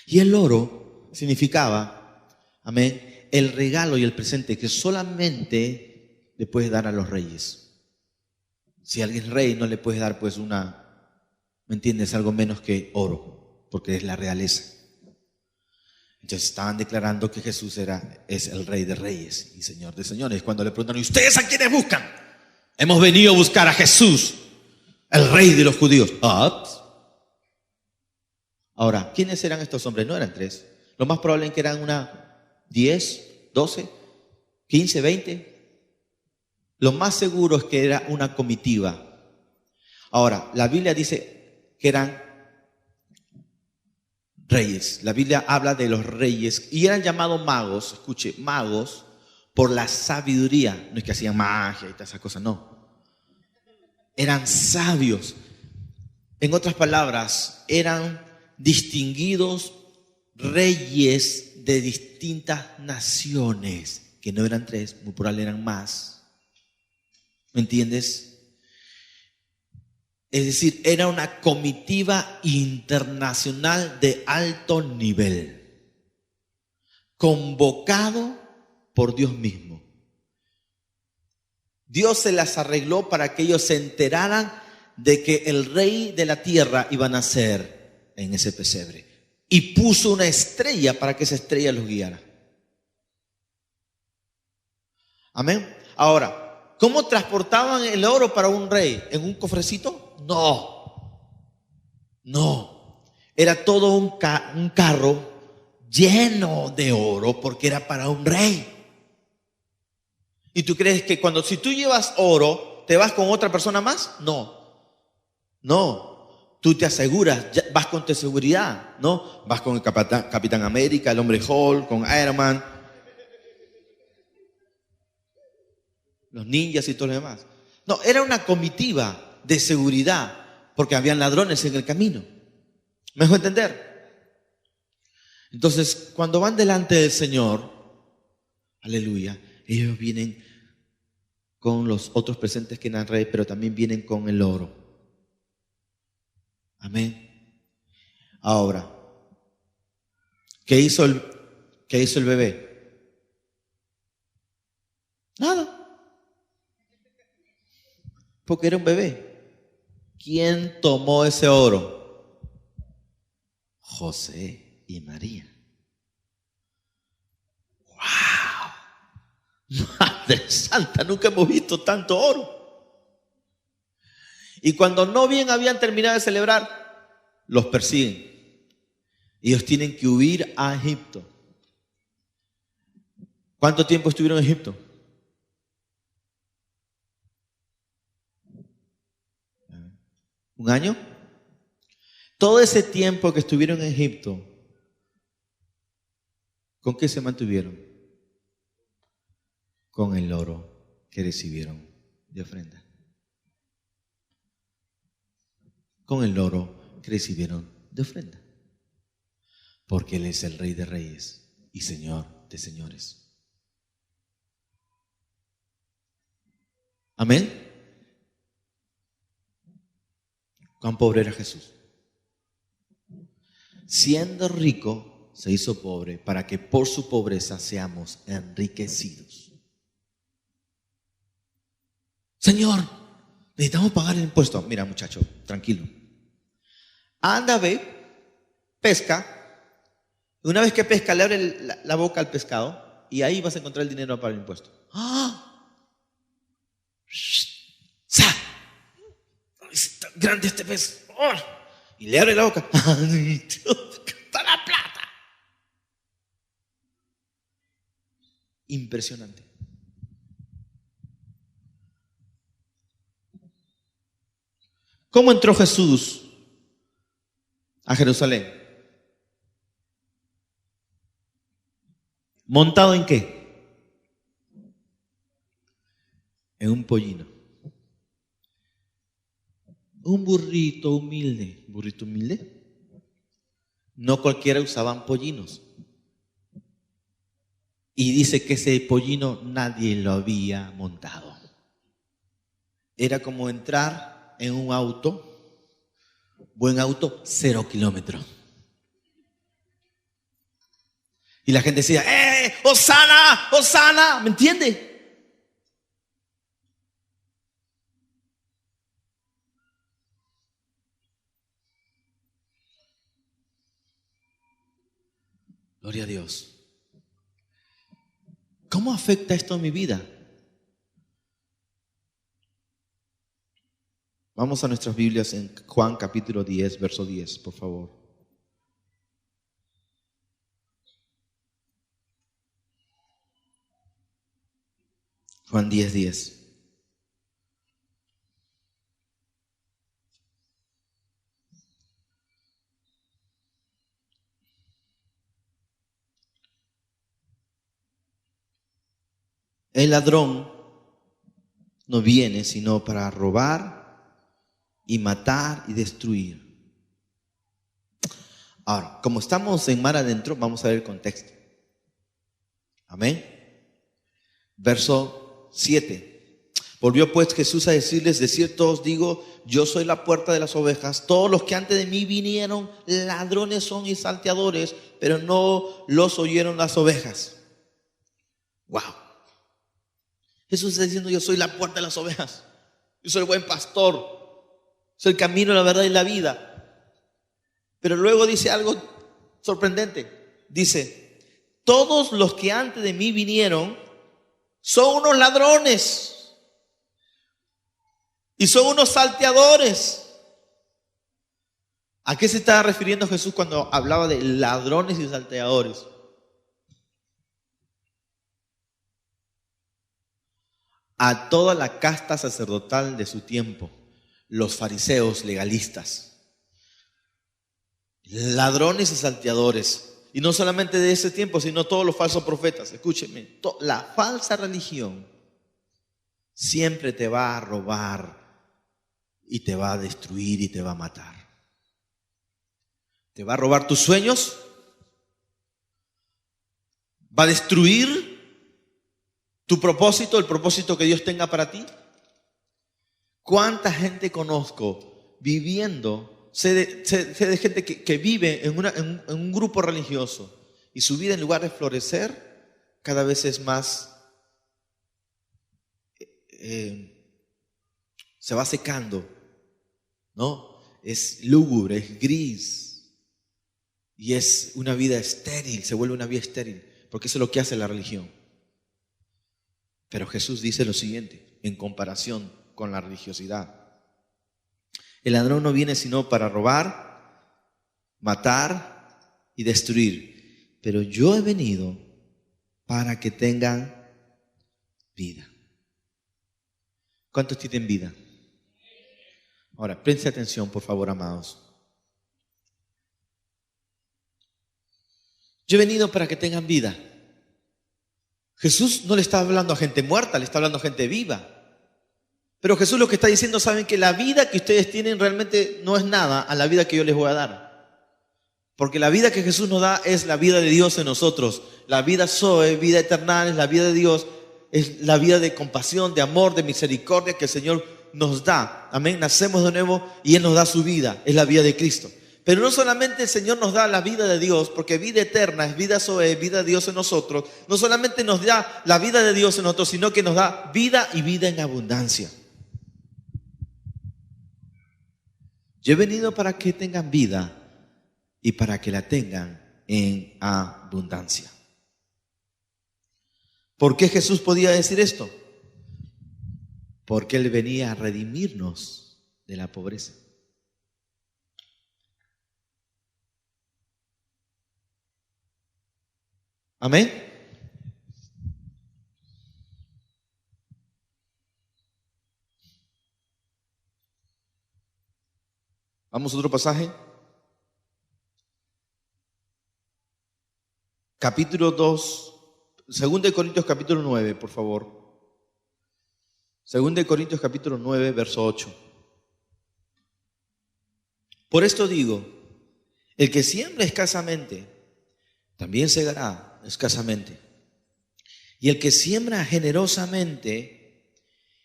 Y el oro significaba, amén, el regalo y el presente que solamente le puedes dar a los reyes. Si alguien es rey, no le puedes dar pues ¿me entiendes? Algo menos que oro, porque es la realeza. Entonces estaban declarando que Jesús es el Rey de Reyes y Señor de Señores. Cuando le preguntan, ¿y ustedes a quiénes buscan? Hemos venido a buscar a Jesús, el Rey de los judíos. Ahora, ¿quiénes eran estos hombres? No eran 3. Lo más probable es que eran 10, 12, 15, 20. Lo más seguro es que era una comitiva. Ahora, la Biblia dice que eran reyes. La Biblia habla de los reyes y eran llamados magos, escuche, magos por la sabiduría. No es que hacían magia y todas esas cosas, no. Eran sabios. En otras palabras, eran distinguidos reyes de distintas naciones, que no eran 3, muy probable eran más. ¿Me entiendes? Es decir, era una comitiva internacional de alto nivel, convocado por Dios mismo. Dios se las arregló para que ellos se enteraran de que el rey de la tierra iba a nacer en ese pesebre. Y puso una estrella para que esa estrella los guiara. Amén. Ahora, ¿cómo transportaban el oro para un rey? ¿En un cofrecito? No. Era todo un carro lleno de oro porque era para un rey. ¿Y tú crees que si tú llevas oro, te vas con otra persona más? No. No. Tú te aseguras, vas con tu seguridad, ¿no? Vas con el Capitán América, el Hombre Hulk, con Iron Man, los ninjas y todo lo demás. No, era una comitiva de seguridad, porque habían ladrones en el camino. ¿Me dejo entender? Entonces, cuando van delante del Señor, aleluya, ellos vienen con los otros presentes que eran rey, pero también vienen con el oro. Amén. Ahora, ¿qué hizo el bebé? Nada. Porque era un bebé. ¿Quién tomó ese oro? José y María. ¡Wow! Madre Santa, nunca hemos visto tanto oro. Y cuando no bien habían terminado de celebrar, los persiguen. Ellos tienen que huir a Egipto. ¿Cuánto tiempo estuvieron en Egipto? ¿Un año? Todo ese tiempo que estuvieron en Egipto, ¿con qué se mantuvieron? Con el oro que recibieron de ofrenda. Con el oro que recibieron de ofrenda. Porque Él es el Rey de Reyes y Señor de Señores. Amén. ¿Cuán pobre era Jesús? Siendo rico, se hizo pobre para que por su pobreza seamos enriquecidos. Señor, necesitamos pagar el impuesto. Mira, muchacho, tranquilo. Anda, ve, pesca. Una vez que pesca, le abre la boca al pescado y ahí vas a encontrar el dinero para el impuesto. ¡Ah! ¡Sa! Es tan grande este pez. ¡Oh! Y le abre la boca. ¡Ay, Dios! ¡Está la plata! Impresionante. ¿Cómo entró Jesús a Jerusalén? ¿Montado en qué? En un pollino. Un burrito humilde. ¿Burrito humilde? No cualquiera usaban pollinos. Y dice que ese pollino nadie lo había montado. Era como entrar en un auto, buen auto, 0 kilómetros. Y la gente decía, ¡Hosana! ¡Hosana! ¿Me entiende? Gloria a Dios. ¿Cómo afecta esto a mi vida? Vamos a nuestras Biblias en Juan capítulo 10, verso 10, por favor. Juan 10, 10. El ladrón no viene sino para robar y matar y destruir. Ahora, como estamos en mar adentro, vamos a ver el contexto. Amén. Verso 7. Volvió pues Jesús a decirles: de cierto os digo, yo soy la puerta de las ovejas. Todos los que antes de mí vinieron, ladrones son y salteadores, pero no los oyeron las ovejas. Wow. Jesús está diciendo: yo soy la puerta de las ovejas. Yo soy el buen pastor. Soy el camino, la verdad y la vida. Pero luego dice algo sorprendente. Dice: todos los que antes de mí vinieron son unos ladrones y son unos salteadores. ¿A qué se estaba refiriendo Jesús cuando hablaba de ladrones y salteadores? a toda la casta sacerdotal de su tiempo, los fariseos legalistas, ladrones y salteadores. Y no solamente de ese tiempo, sino todos los falsos profetas. Escúchenme, la falsa religión siempre te va a robar y te va a destruir y te va a matar. Te va a robar tus sueños, va a destruir tu propósito, el propósito que Dios tenga para ti. ¿Cuánta gente conozco viviendo? Sé de gente que vive en un grupo religioso y su vida, en lugar de florecer, cada vez es más, se va secando, ¿no? Es lúgubre, es gris y es una vida estéril, se vuelve una vida estéril, porque eso es lo que hace la religión. Pero Jesús dice lo siguiente en comparación con la religiosidad: el ladrón no viene sino para robar, matar y destruir, pero yo he venido para que tengan vida. ¿Cuántos tienen vida? Ahora, presten atención, por favor, amados. Yo he venido para que tengan vida. Jesús no le está hablando a gente muerta, le está hablando a gente viva. Pero Jesús lo que está diciendo: saben que la vida que ustedes tienen realmente no es nada a la vida que yo les voy a dar. Porque la vida que Jesús nos da es la vida de Dios en nosotros. La vida Zoe, vida eterna, es la vida de Dios, es la vida de compasión, de amor, de misericordia que el Señor nos da. Amén. Nacemos de nuevo y Él nos da su vida, es la vida de Cristo. Pero no solamente el Señor nos da la vida de Dios, porque vida eterna es vida Zoe, vida de Dios en nosotros. No solamente nos da la vida de Dios en nosotros, sino que nos da vida y vida en abundancia. Yo he venido para que tengan vida y para que la tengan en abundancia. ¿Por qué Jesús podía decir esto? Porque Él venía a redimirnos de la pobreza. Amén. Vamos a otro pasaje. Capítulo 2, 2 Corintios capítulo 9, por favor. 2 Corintios capítulo 9, verso 8. Por esto digo, el que siembra escasamente, también segará escasamente. Y el que siembra generosamente,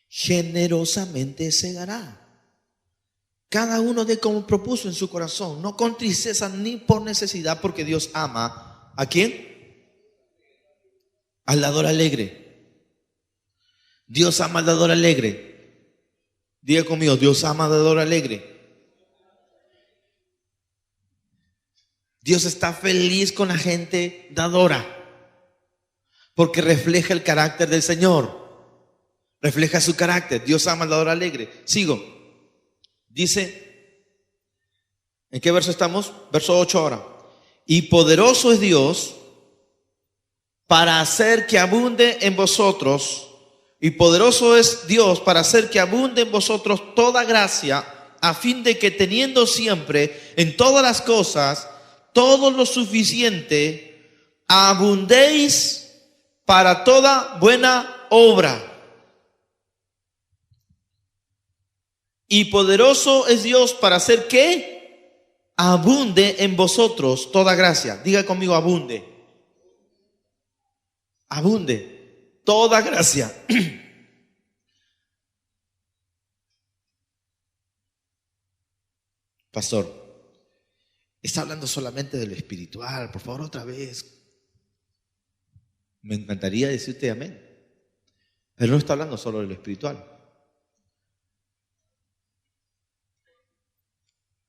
generosamente segará. Cada uno de como propuso en su corazón, no con tristeza ni por necesidad, porque Dios ama. ¿A quién? Al dador alegre. Dios ama al dador alegre. Diga conmigo, Dios ama al dador alegre. Dios está feliz con la gente dadora, porque refleja el carácter del Señor. Refleja su carácter. Dios ama al dador alegre. Sigo. Dice, ¿en qué verso estamos? Verso 8 ahora. Y poderoso es Dios para hacer que abunde en vosotros, y poderoso es Dios para hacer que abunde en vosotros toda gracia, a fin de que teniendo siempre en todas las cosas todo lo suficiente, abundéis para toda buena obra. Y poderoso es Dios para hacer que abunde en vosotros toda gracia. Diga conmigo, abunde. Abunde toda gracia. Pastor, está hablando solamente de lo espiritual. Por favor, otra vez. Me encantaría decirte amén. Pero no está hablando solo de lo espiritual.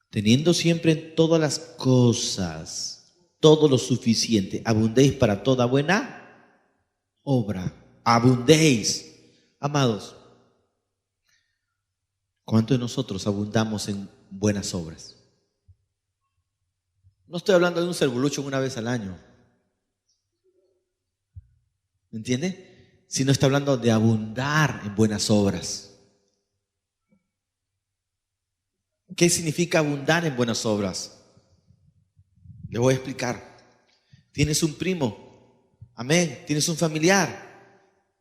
Teniendo siempre en todas las cosas todo lo suficiente, abundéis para toda buena obra. Abundéis. Amados, ¿cuántos de nosotros abundamos en buenas obras? No estoy hablando de un servolucho una vez al año. ¿Me entiende? sino está hablando de abundar en buenas obras. ¿Qué significa abundar en buenas obras? Le voy a explicar. Tienes un primo, amén, tienes un familiar,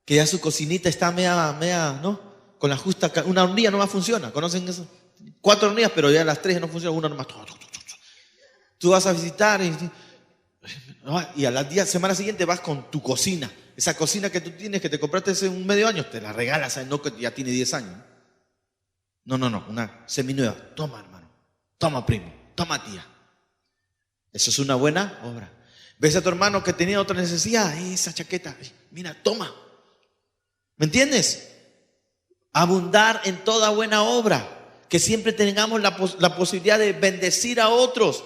que ya su cocinita está media, ¿no? Con la justa, una hornilla nomás funciona, ¿conocen eso? 4 hornillas, pero ya las 3 no funcionan, una nomás. Tú vas a visitar y a la semana siguiente vas con tu cocina. Esa cocina que tú tienes, que te compraste hace un medio año, te la regalas, ¿sabes? No que ya tiene 10 años. No, una seminueva. Toma, hermano. Toma, primo. Toma, tía. Eso es una buena obra. ¿Ves a tu hermano que tenía otra necesidad? Esa chaqueta. Mira, toma. ¿Me entiendes? Abundar en toda buena obra. Que siempre tengamos la posibilidad de bendecir a otros.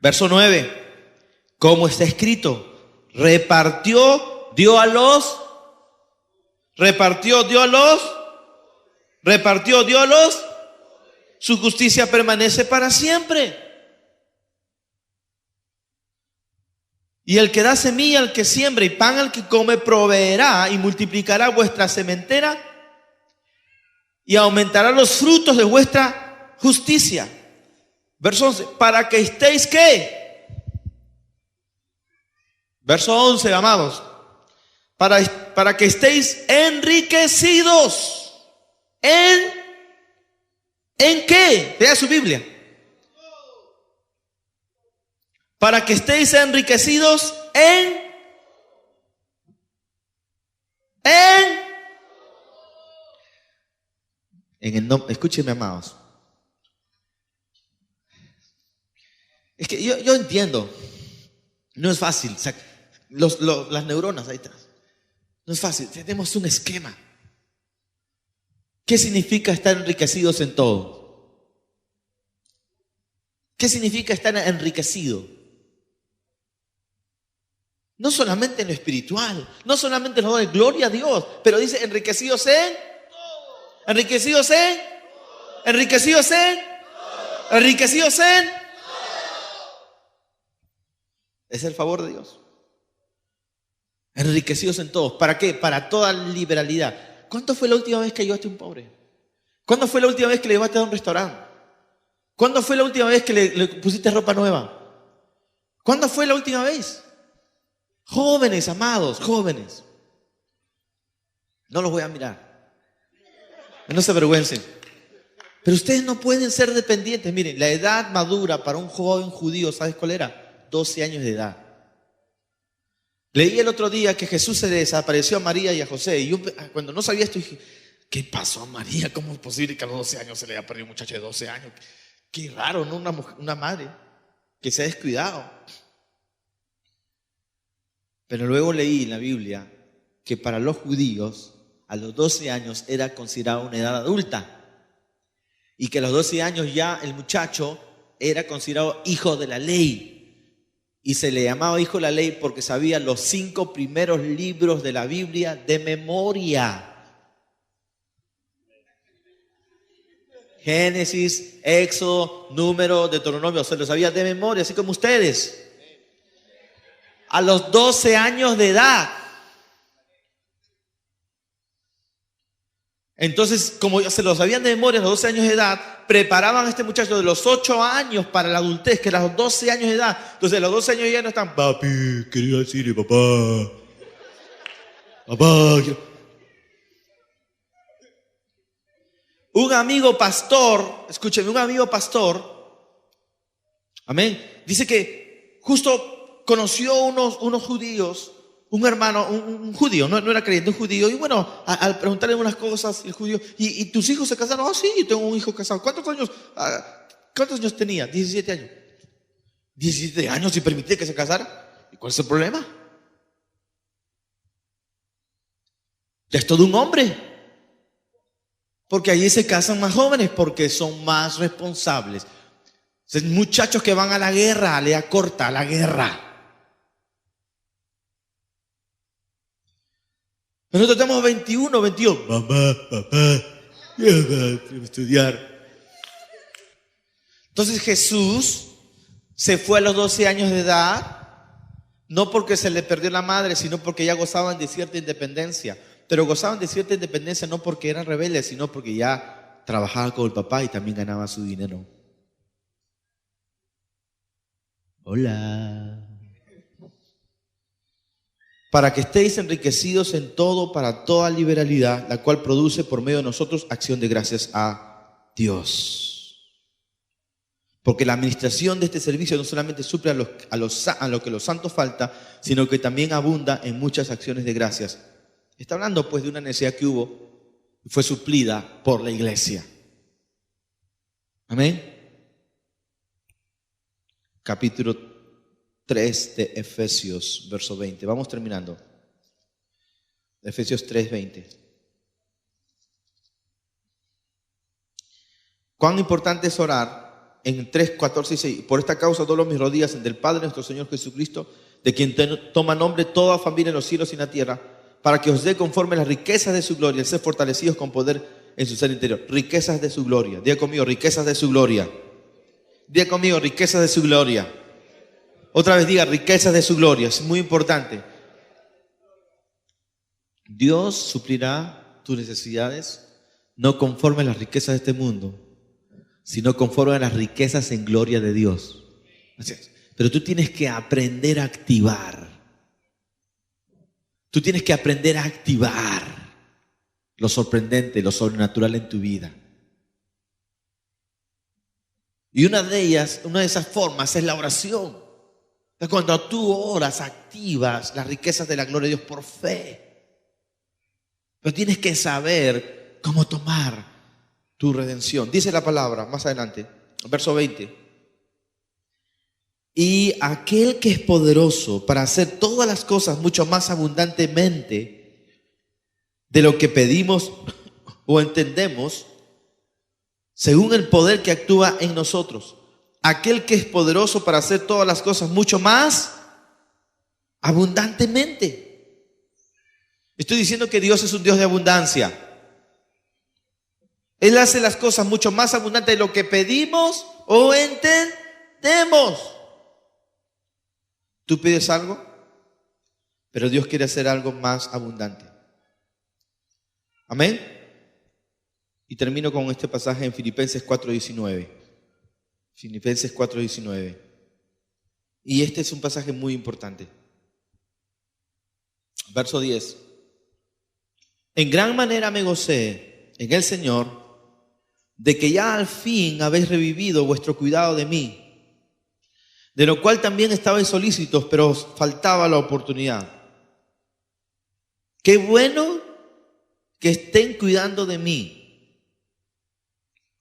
Verso 9. Como está escrito, repartió, dio a los, su justicia permanece para siempre. Y el que da semilla al que siembra y pan al que come proveerá y multiplicará vuestra sementera y aumentará los frutos de vuestra justicia. Verso 11, para que estéis ¿qué? Verso 11, amados. Para que estéis enriquecidos. ¿En qué? Lea su Biblia. Para que estéis enriquecidos en el nombre. Escúchenme, amados. Es que yo entiendo. No es fácil. Las neuronas ahí atrás. No es fácil. Tenemos un esquema. ¿Qué significa estar enriquecidos en todo? ¿Qué significa estar enriquecido? No solamente en lo espiritual, no solamente en lo de gloria a Dios, pero dice enriquecidos en es el favor de Dios. Enriquecidos en todos. ¿Para qué? Para toda liberalidad. ¿Cuánto fue la última vez que ayudaste a un pobre? ¿Cuándo fue la última vez que le llevaste a un restaurante? ¿Cuándo fue la última vez que le pusiste ropa nueva? ¿Cuándo fue la última vez? Jóvenes, amados, jóvenes. No los voy a mirar. No se avergüencen. Pero ustedes no pueden ser dependientes. Miren, la edad madura para un joven judío, ¿sabes cuál era? 12 años de edad. Leí el otro día que Jesús se desapareció a María y a José. Y yo cuando no sabía esto dije, ¿qué pasó a María? ¿Cómo es posible que a los 12 años se le haya perdido un muchacho de 12 años? Qué raro, ¿no? Una madre que se ha descuidado. Pero luego leí en la Biblia que para los judíos a los 12 años era considerado una edad adulta. Y que a los 12 años ya el muchacho era considerado hijo de la ley. Y se le llamaba hijo de la ley porque sabía los 5 primeros libros de la Biblia de memoria. Génesis, Éxodo, Número, Deuteronomio, se los sabía de memoria, así como ustedes. A los 12 años de edad. Entonces, como se lo sabían de memoria a los 12 años de edad, preparaban a este muchacho de los 8 años para la adultez, que a los 12 años de edad. Entonces, a los 12 años ya no están, papi, quería decirle papá. Papá. Un amigo pastor, escúcheme, un amigo pastor, amén, dice que justo conoció unos judíos, un hermano, un judío, no era creyente, un judío, y bueno, al preguntarle unas cosas, el judío, ¿y tus hijos se casaron? Oh, sí, tengo un hijo casado. ¿Cuántos años tenía? 17 años. 17 años y permitía que se casara. ¿Y cuál es el problema? Ya es todo un hombre. Porque allí se casan más jóvenes, porque son más responsables. Son muchachos que van a la guerra, a lea corta, a la guerra. Nosotros tenemos 21. Mamá, papá, tengo que estudiar. Entonces Jesús se fue a los 12 años de edad No porque se le perdió la madre, sino porque ya gozaban de cierta independencia. Pero gozaban de cierta independencia no porque eran rebeldes, sino porque ya trabajaban con el papá y también ganaban su dinero. Hola. Para que estéis enriquecidos en todo para toda liberalidad, la cual produce por medio de nosotros acción de gracias a Dios. Porque la administración de este servicio no solamente suple a lo que los santos falta, sino que también abunda en muchas acciones de gracias. Está hablando pues de una necesidad que hubo y fue suplida por la iglesia. Amén. Capítulo 3 de Efesios, verso 20. Vamos terminando. Efesios 3, 20. Cuán importante es orar. En 3, 14 y 6. Por esta causa doblo mis rodillas ante el Padre nuestro Señor Jesucristo, de quien toma nombre toda familia en los cielos y en la tierra, para que os dé conforme las riquezas de su gloria, el ser fortalecidos con poder en su ser interior. Riquezas de su gloria. Diga conmigo, riquezas de su gloria. Diga conmigo, riquezas de su gloria. Otra vez diga, riquezas de su gloria. Es muy importante. Dios suplirá tus necesidades no conforme a las riquezas de este mundo, sino conforme a las riquezas en gloria de Dios. Así es. Pero tú tienes que aprender a activar. Tú tienes que aprender a activar lo sorprendente, lo sobrenatural en tu vida. Y una de esas formas es la oración. Cuando tú oras, activas las riquezas de la gloria de Dios por fe. Pero tienes que saber cómo tomar tu redención. Dice la palabra más adelante, verso 20. Y aquel que es poderoso para hacer todas las cosas mucho más abundantemente de lo que pedimos o entendemos, según el poder que actúa en nosotros. Aquel que es poderoso para hacer todas las cosas mucho más abundantemente. Estoy diciendo que Dios es un Dios de abundancia. Él hace las cosas mucho más abundantes de lo que pedimos o entendemos. Tú pides algo, pero Dios quiere hacer algo más abundante. Amén. Y termino con este pasaje en Filipenses 4:19. Filipenses 4:19. Y este es un pasaje muy importante. Verso 10. En gran manera me gocé en el Señor, de que ya al fin habéis revivido vuestro cuidado de mí, de lo cual también estabais solícitos, pero os faltaba la oportunidad. Qué bueno que estén cuidando de mí.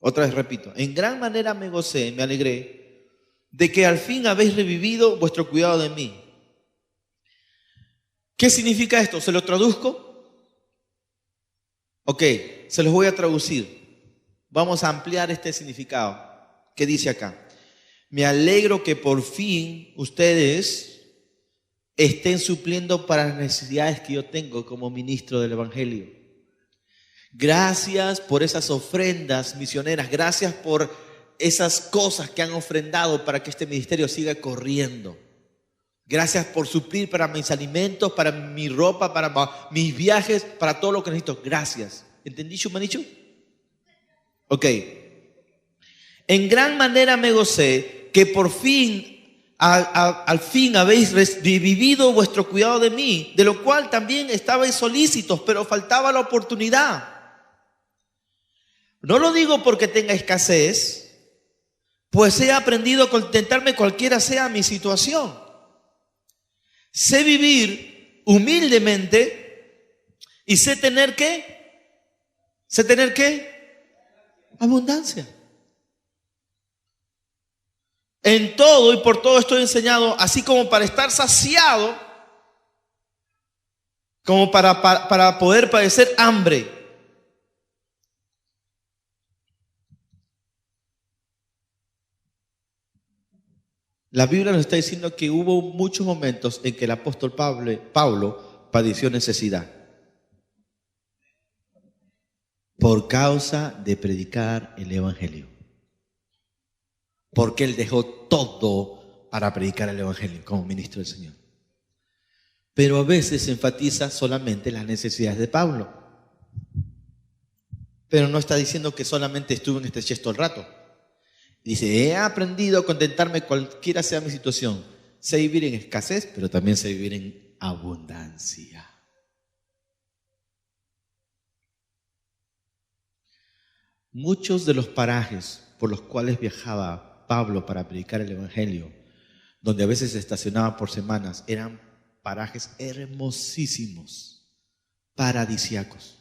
Otra vez repito, en gran manera me gocé, me alegré, de que al fin habéis revivido vuestro cuidado de mí. ¿Qué significa esto? ¿Se lo traduzco? Ok, se los voy a traducir. Vamos a ampliar este significado. ¿Qué dice acá? Me alegro que por fin ustedes estén supliendo para las necesidades que yo tengo como ministro del Evangelio. Gracias por esas ofrendas misioneras. Gracias por esas cosas que han ofrendado para que este ministerio siga corriendo. Gracias por suplir para mis alimentos, para mi ropa, para mis viajes, para todo lo que necesito. Gracias. ¿Entendí, Shumanichu? Ok. En gran manera me gocé que por fin, al fin habéis revivido vuestro cuidado de mí, de lo cual también estabais solícitos, pero faltaba la oportunidad. No lo digo porque tenga escasez, pues he aprendido a contentarme cualquiera sea mi situación. Sé vivir humildemente y sé tener ¿qué? Sé tener ¿qué? Abundancia. En todo y por todo estoy enseñado, así como para estar saciado, como para poder padecer hambre. La Biblia nos está diciendo que hubo muchos momentos en que el apóstol Pablo padeció necesidad por causa de predicar el Evangelio. Porque él dejó todo para predicar el Evangelio como ministro del Señor. pero a veces enfatiza solamente las necesidades de Pablo. Pero no está diciendo que solamente estuvo en este gesto el rato. Dice, he aprendido a contentarme cualquiera sea mi situación. Sé vivir en escasez, pero también sé vivir en abundancia. Muchos de los parajes por los cuales viajaba Pablo para predicar el Evangelio, donde a veces se estacionaba por semanas, eran parajes hermosísimos, paradisíacos.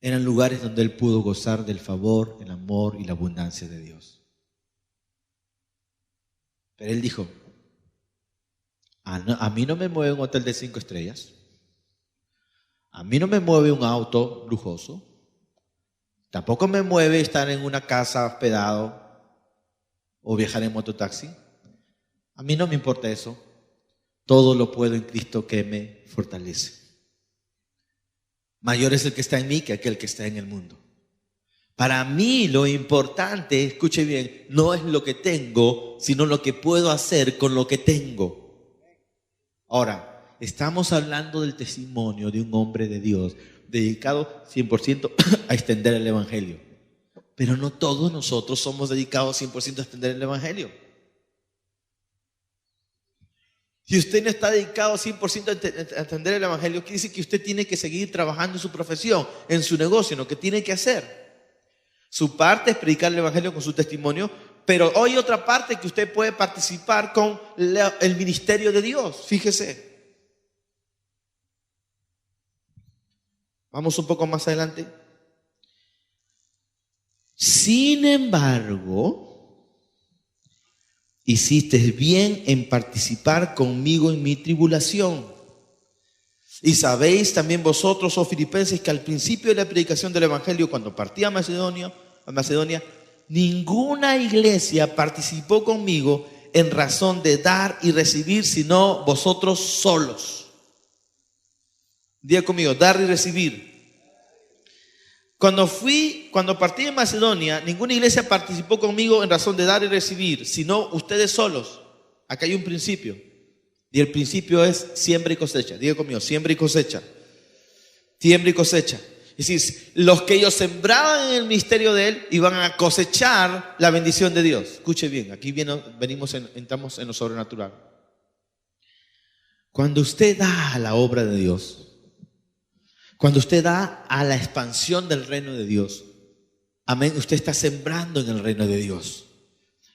Eran lugares donde él pudo gozar del favor, el amor y la abundancia de Dios. Pero él dijo, a mí no me mueve un hotel de 5 estrellas, a mí no me mueve un auto lujoso, tampoco me mueve estar en una casa hospedado o viajar en mototaxi. A mí no me importa eso. Todo lo puedo en Cristo que me fortalece. Mayor es el que está en mí que aquel que está en el mundo. Para mí lo importante, escuche bien, no es lo que tengo, sino lo que puedo hacer con lo que tengo. Ahora, estamos hablando del testimonio de un hombre de Dios dedicado 100% a extender el Evangelio. Pero no todos nosotros somos dedicados 100% a extender el Evangelio. Si usted no está dedicado 100% a extender el Evangelio, quiere decir que usted tiene que seguir trabajando en su profesión, en su negocio, en lo que tiene que hacer. Su parte es predicar el Evangelio con su testimonio, pero hay otra parte que usted puede participar con el ministerio de Dios. Fíjese. Vamos un poco más adelante. Sin embargo, hiciste bien en participar conmigo en mi tribulación. Y sabéis también vosotros, oh filipenses, que al principio de la predicación del Evangelio, cuando partí a Macedonia, ninguna iglesia participó conmigo en razón de dar y recibir, sino vosotros solos. Diga conmigo, dar y recibir. Cuando partí de Macedonia, ninguna iglesia participó conmigo en razón de dar y recibir, sino ustedes solos. Acá hay un principio. Y el principio es siembra y cosecha. Diga conmigo, siembra y cosecha. Siembra y cosecha. Es decir, los que ellos sembraban en el ministerio de él iban a cosechar la bendición de Dios. Escuche bien, aquí entramos en lo sobrenatural. Cuando usted da a la obra de Dios, cuando usted da a la expansión del reino de Dios, amén, usted está sembrando en el reino de Dios.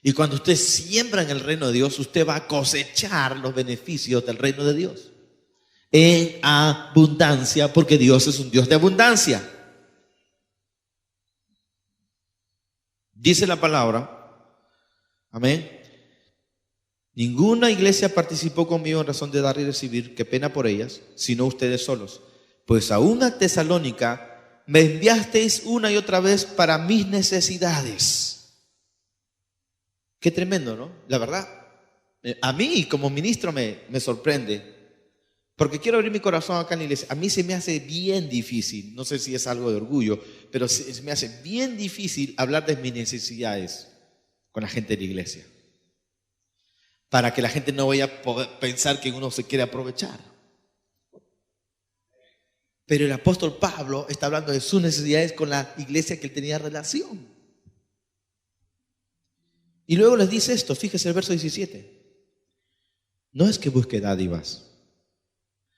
Y cuando usted siembra en el reino de Dios, usted va a cosechar los beneficios del reino de Dios en abundancia, porque Dios es un Dios de abundancia. Dice la palabra, amén. Ninguna iglesia participó conmigo en razón de dar y recibir, qué pena por ellas, sino ustedes solos. Pues aún a Tesalónica me enviasteis una y otra vez para mis necesidades. Qué tremendo, ¿no? La verdad, a mí como ministro me sorprende. Porque quiero abrir mi corazón acá en la iglesia. A mí se me hace bien difícil, no sé si es algo de orgullo, pero se me hace bien difícil hablar de mis necesidades con la gente de la iglesia. Para que la gente no vaya a poder pensar que uno se quiere aprovechar. Pero el apóstol Pablo está hablando de sus necesidades con la iglesia que él tenía relación. Y luego les dice esto, fíjese el verso 17. No es que busque dádivas,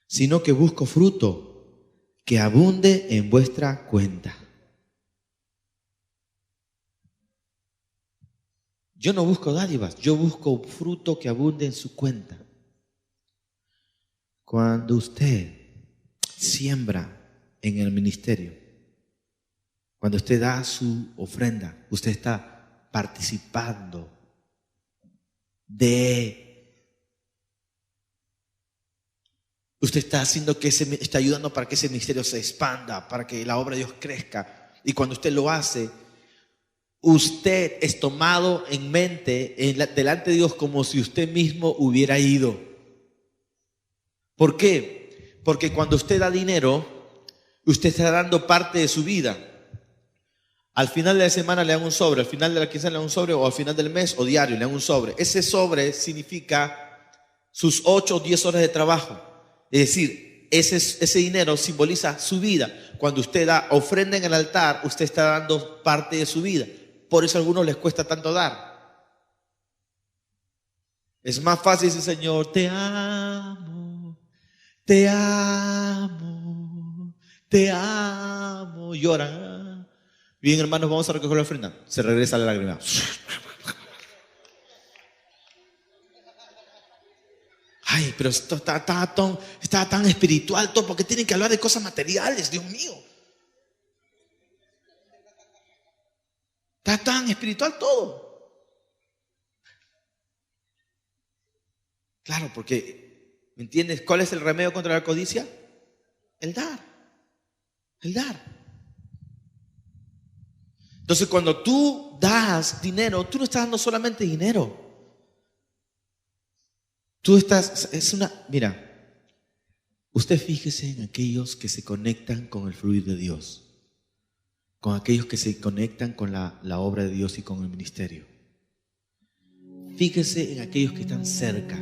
sino que busco fruto que abunde en vuestra cuenta. Yo no busco dádivas, yo busco fruto que abunde en su cuenta. Cuando usted siembra en el ministerio, cuando usted da su ofrenda, usted está participando usted está haciendo está ayudando para que ese ministerio se expanda, para que la obra de Dios crezca. Y cuando usted lo hace, usted es tomado en mente delante de Dios como si usted mismo hubiera ido. ¿Por qué? Porque cuando usted da dinero, usted está dando parte de su vida. Al final de la semana le dan un sobre, al final de la quincena le dan un sobre, o al final del mes o diario le dan un sobre. Ese sobre significa sus 8 o 10 horas de trabajo. Es decir, ese dinero simboliza su vida. Cuando usted da ofrenda en el altar, usted está dando parte de su vida. Por eso a algunos les cuesta tanto dar. Es más fácil decir, Señor, te amo, te amo, te amo. Lloran. Bien, hermanos, vamos a recoger la ofrenda. Se regresa la lágrima. Ay, pero esto está tan espiritual todo, porque tienen que hablar de cosas materiales, Dios mío. Está tan espiritual todo. Claro, porque, ¿me entiendes? ¿Cuál es el remedio contra la codicia? El dar. El dar. Entonces, cuando tú das dinero, tú no estás dando solamente dinero. Tú estás, mira, usted fíjese en aquellos que se conectan con el fluir de Dios, con aquellos que se conectan con la obra de Dios y con el ministerio. Fíjese en aquellos que están cerca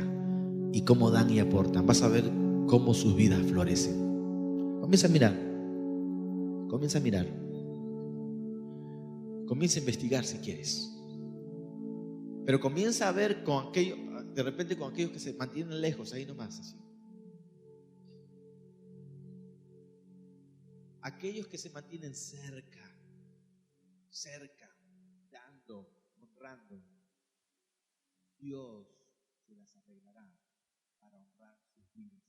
y cómo dan y aportan. Vas a ver cómo sus vidas florecen. Comienza a mirar, comienza a mirar, comienza a investigar si quieres. Pero comienza a ver con aquellos, de repente con aquellos que se mantienen lejos, ahí nomás, así. Aquellos que se mantienen cerca, dando, honrando, Dios se las arreglará para honrar sus vidas.